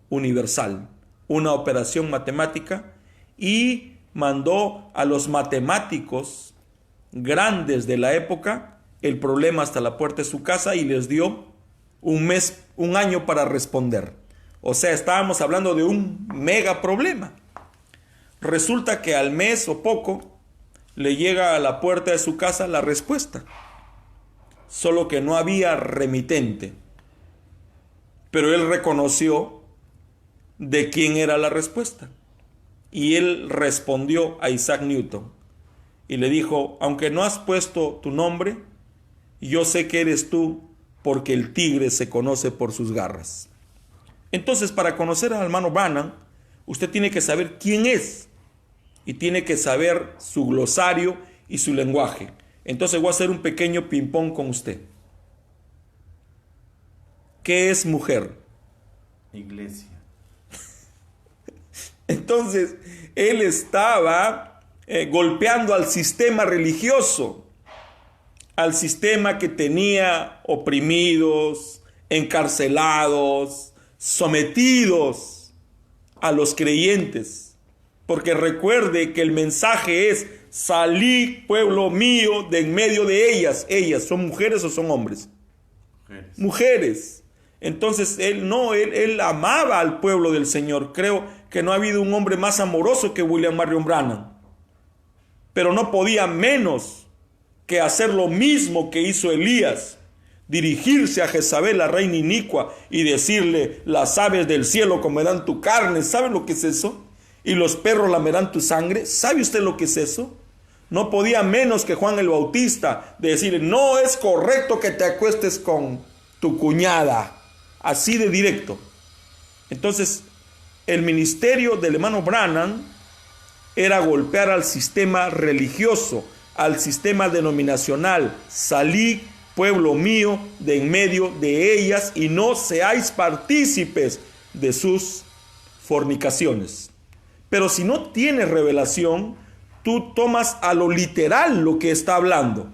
universal, una operación matemática, y mandó a los matemáticos grandes de la época el problema hasta la puerta de su casa y les dio un año para responder. O sea, estábamos hablando de un mega problema. Resulta que al mes o poco le llega a la puerta de su casa la respuesta. Solo que no había remitente. Pero él reconoció de quién era la respuesta. Y él respondió a Isaac Newton y le dijo: aunque no has puesto tu nombre, yo sé que eres tú, porque el tigre se conoce por sus garras. Entonces, para conocer al hermano Branham, usted tiene que saber quién es y tiene que saber su glosario y su lenguaje. Entonces voy a hacer un pequeño ping-pong con usted. ¿Qué es mujer? Iglesia. Entonces, él estaba golpeando al sistema religioso, al sistema que tenía oprimidos, encarcelados, sometidos a los creyentes. Porque recuerde que el mensaje es: salí, pueblo mío, de en medio de ellas. ¿Ellas son mujeres o son hombres? Mujeres. Entonces él amaba al pueblo del Señor. Creo que no ha habido un hombre más amoroso que William Marion Branham. Pero no podía menos que hacer lo mismo que hizo Elías: dirigirse a Jezabel, la reina inicua, y decirle: las aves del cielo comerán tu carne. ¿Sabe lo que es eso? Y los perros lamerán tu sangre. ¿Sabe usted lo que es eso? No podía menos que Juan el Bautista de decirle: no es correcto que te acuestes con tu cuñada. Así de directo. Entonces, el ministerio del hermano Branham era golpear al sistema religioso, al sistema denominacional. Salí, pueblo mío, de en medio de ellas, y no seáis partícipes de sus fornicaciones. Pero si no tienes revelación, tú tomas a lo literal lo que está hablando.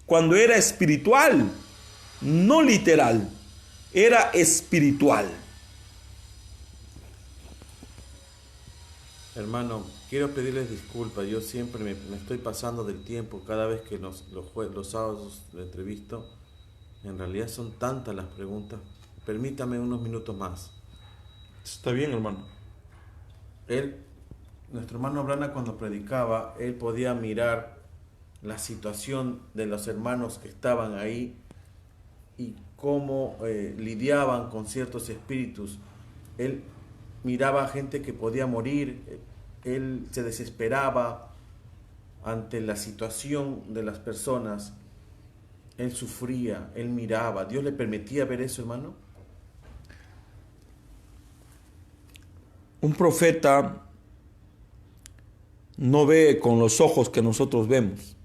Cuando era espiritual, no literal, era espiritual. Hermano, quiero pedirles disculpas. Yo siempre me estoy pasando del tiempo cada vez que los sábados lo entrevisto. En realidad son tantas las preguntas. Permítame unos minutos más. Está bien, hermano. Nuestro hermano Branham, cuando predicaba, él podía mirar la situación de los hermanos que estaban ahí y cómo lidiaban con ciertos espíritus. Él miraba a gente que podía morir. Él se desesperaba ante la situación de las personas. Él sufría, él miraba. ¿Dios le permitía ver eso, hermano? Un profeta no ve con los ojos que nosotros vemos.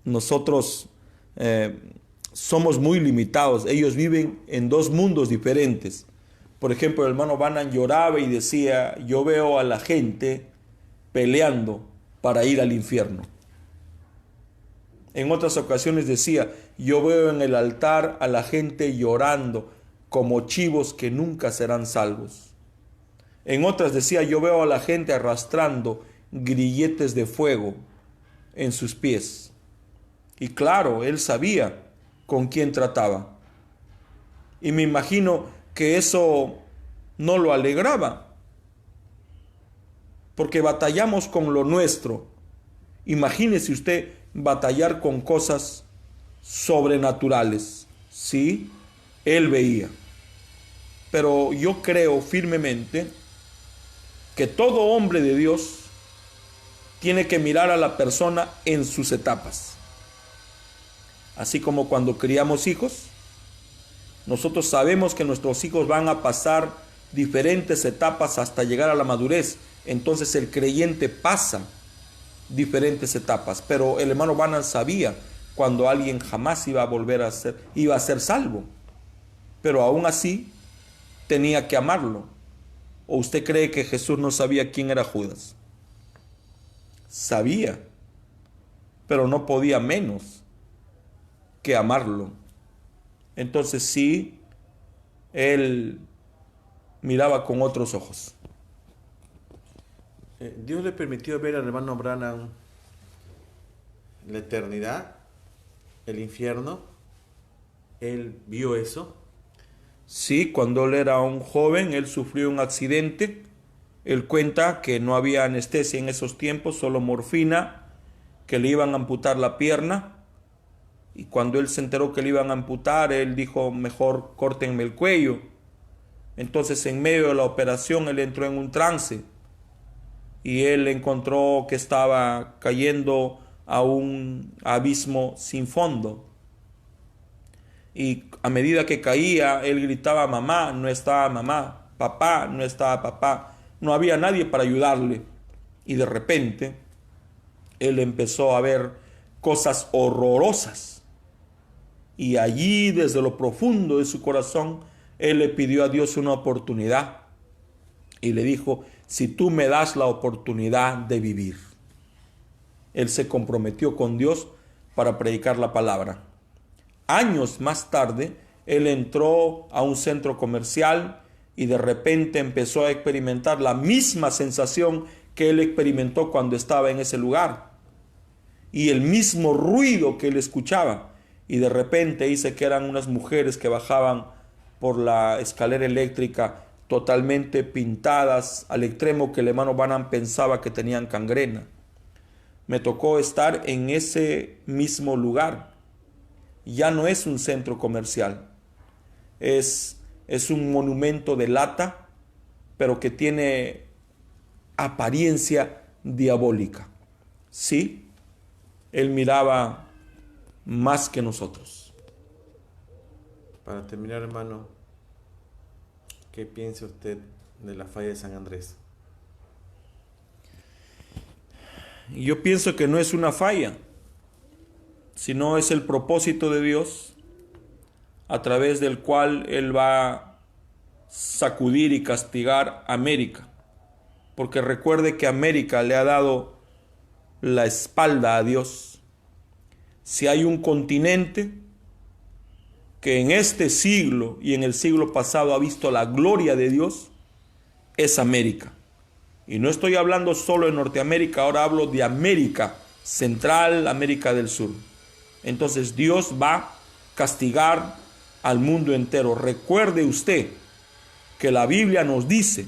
Nosotros somos muy limitados. Ellos viven en dos mundos diferentes. Por ejemplo, el hermano Branham lloraba y decía: yo veo a la gente peleando para ir al infierno. En otras ocasiones decía, yo veo en el altar a la gente llorando como chivos que nunca serán salvos. En otras decía, yo veo a la gente arrastrando grilletes de fuego en sus pies. Y claro, él sabía con quién trataba. Y me imagino que eso no lo alegraba, porque batallamos con lo nuestro. Imagínese usted batallar con cosas sobrenaturales. Sí, él veía. Pero yo creo firmemente que todo hombre de Dios tiene que mirar a la persona en sus etapas. Así como cuando criamos hijos, nosotros sabemos que nuestros hijos van a pasar diferentes etapas hasta llegar a la madurez. Entonces el creyente pasa diferentes etapas, pero el hermano Branham sabía cuando alguien jamás iba a ser salvo, pero aún así tenía que amarlo. ¿O usted cree que Jesús no sabía quién era Judas? Sabía, pero no podía menos que amarlo. Entonces sí, él miraba con otros ojos. Dios le permitió ver al hermano Branham la eternidad, el infierno. Él vio eso. Sí, cuando él era un joven, él sufrió un accidente. Él cuenta que no había anestesia en esos tiempos, solo morfina, que le iban a amputar la pierna. Y cuando él se enteró que le iban a amputar, él dijo, mejor córtenme el cuello. Entonces, en medio de la operación, él entró en un trance. Y él encontró que estaba cayendo a un abismo sin fondo. Y a medida que caía, él gritaba, mamá, no estaba mamá, papá, no estaba papá. No había nadie para ayudarle. Y de repente, él empezó a ver cosas horrorosas. Y allí, desde lo profundo de su corazón, él le pidió a Dios una oportunidad. Y le dijo, si tú me das la oportunidad de vivir. Él se comprometió con Dios para predicar la palabra. Años más tarde, él entró a un centro comercial y de repente empezó a experimentar la misma sensación que él experimentó cuando estaba en ese lugar. Y el mismo ruido que él escuchaba. Y de repente dice que eran unas mujeres que bajaban por la escalera eléctrica totalmente pintadas al extremo que el hermano Branham pensaba que tenían gangrena. Me tocó estar en ese mismo lugar. Ya no es un centro comercial, es un monumento de lata, pero que tiene apariencia diabólica. Sí, él miraba más que nosotros. Para terminar, hermano, ¿qué piensa usted de la falla de San Andrés? Yo pienso que no es una falla, sino es el propósito de Dios a través del cual Él va a sacudir y castigar a América. Porque recuerde que América le ha dado la espalda a Dios. Si hay un continente que en este siglo y en el siglo pasado ha visto la gloria de Dios, es América. Y no estoy hablando solo de Norteamérica, ahora hablo de América Central, América del Sur. Entonces Dios va a castigar al mundo entero. Recuerde usted que la Biblia nos dice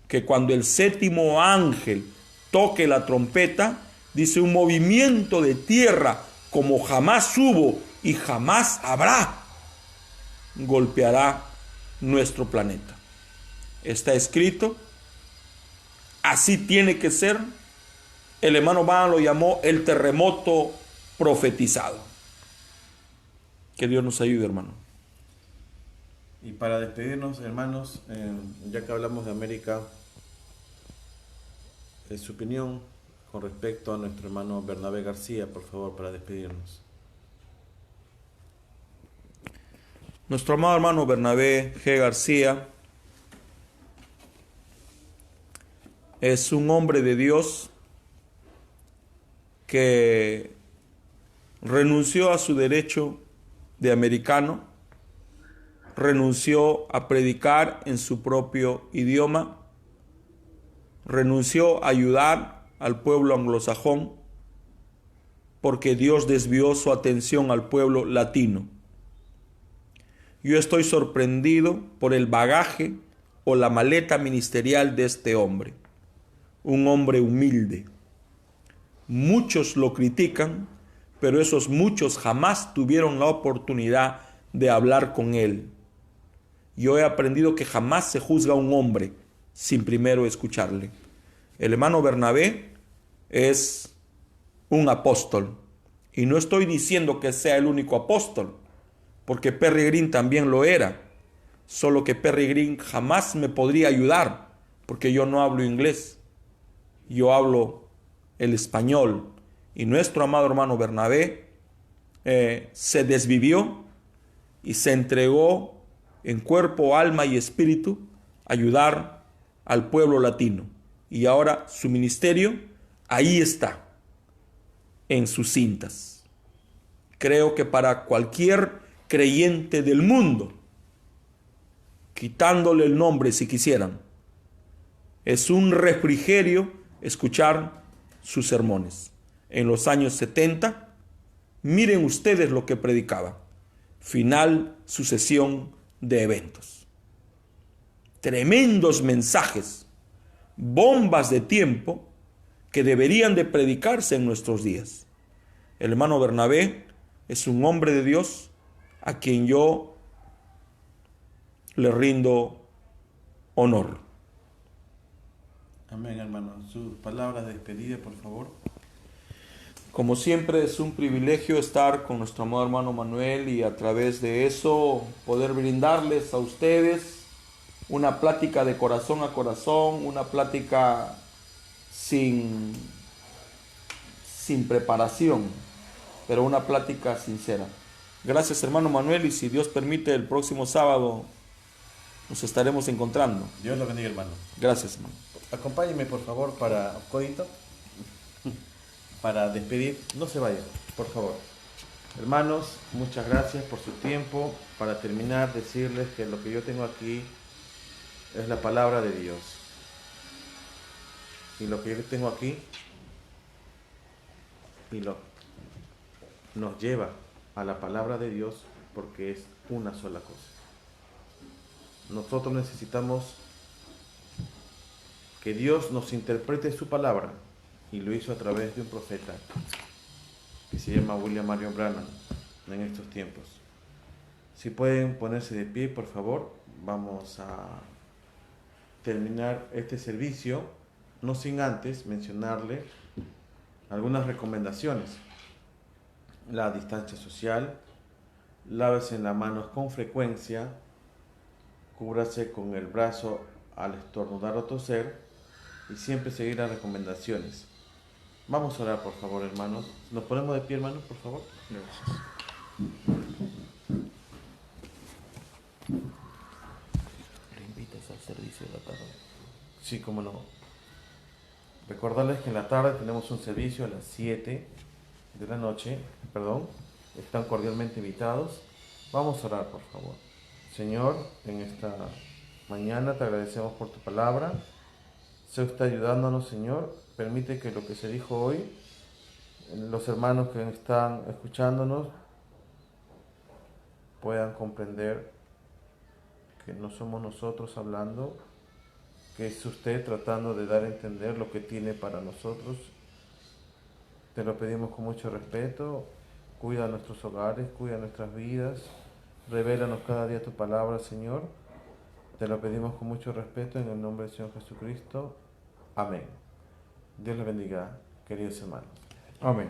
que cuando el séptimo ángel toque la trompeta, dice un movimiento de tierra como jamás hubo y jamás habrá, golpeará nuestro planeta. Está escrito, así tiene que ser. El hermano Branham lo llamó el terremoto profetizado. Que Dios nos ayude, hermano. Y para despedirnos, hermanos, ya que hablamos de América, su opinión con respecto a nuestro hermano Bernabé García, por favor, para despedirnos. Nuestro amado hermano Bernabé G. García es un hombre de Dios que renunció a su derecho de americano, renunció a predicar en su propio idioma, renunció a ayudar al pueblo anglosajón, porque Dios desvió su atención al pueblo latino. Yo estoy sorprendido por el bagaje o la maleta ministerial de este hombre, un hombre humilde. Muchos lo critican, pero esos muchos jamás tuvieron la oportunidad de hablar con él. Yo he aprendido que jamás se juzga a un hombre sin primero escucharle. El hermano Bernabé es un apóstol, y no estoy diciendo que sea el único apóstol, porque Perry Green también lo era, solo que Perry Green jamás me podría ayudar, porque yo no hablo inglés, yo hablo el español, y nuestro amado hermano Bernabé se desvivió y se entregó en cuerpo, alma y espíritu a ayudar al pueblo latino, y ahora su ministerio ahí está, en sus cintas. Creo que para cualquier creyente del mundo, quitándole el nombre si quisieran, es un refrigerio escuchar sus sermones. En los años 70, miren ustedes lo que predicaba. Final, sucesión de eventos. Tremendos mensajes, bombas de tiempo que deberían de predicarse en nuestros días. El hermano Bernabé es un hombre de Dios a quien yo le rindo honor. Amén, hermano. Sus palabras de despedida, por favor. Como siempre, es un privilegio estar con nuestro amado hermano Manuel y a través de eso poder brindarles a ustedes una plática de corazón a corazón, una plática sin preparación, pero una plática sincera. Gracias, hermano Manuel, y si Dios permite, el próximo sábado nos estaremos encontrando. Dios lo bendiga, hermano. Gracias, hermano. Acompáñeme, por favor, para Codito, para despedir. No se vayan, por favor. Hermanos, muchas gracias por su tiempo. Para terminar, decirles que lo que yo tengo aquí es la palabra de Dios. Y lo que yo tengo aquí nos lleva a la palabra de Dios, porque es una sola cosa. Nosotros necesitamos que Dios nos interprete su palabra, y lo hizo a través de un profeta que se llama William Marion Branham en estos tiempos. Si pueden ponerse de pie, por favor, vamos a terminar este servicio, no sin antes mencionarle algunas recomendaciones. La distancia social, lávese las manos con frecuencia, cúbrase con el brazo al estornudar o toser, y siempre seguir las recomendaciones. Vamos a orar, por favor, hermanos. ¿Nos ponemos de pie, hermanos, por favor? Gracias. ¿Le invitas al servicio de la tarde? Sí, cómo no. Recordarles que en la tarde tenemos un servicio a las 7 de la noche, están cordialmente invitados. Vamos a orar, por favor. Señor, en esta mañana te agradecemos por tu palabra. Sé usted ayudándonos, Señor. Permite que lo que se dijo hoy, los hermanos que están escuchándonos puedan comprender que no somos nosotros hablando, que es usted tratando de dar a entender lo que tiene para nosotros. Te lo pedimos con mucho respeto. Cuida nuestros hogares, cuida nuestras vidas. Revélanos cada día tu palabra, Señor. Te lo pedimos con mucho respeto en el nombre del Señor Jesucristo. Amén. Dios les bendiga, queridos hermanos. Amén.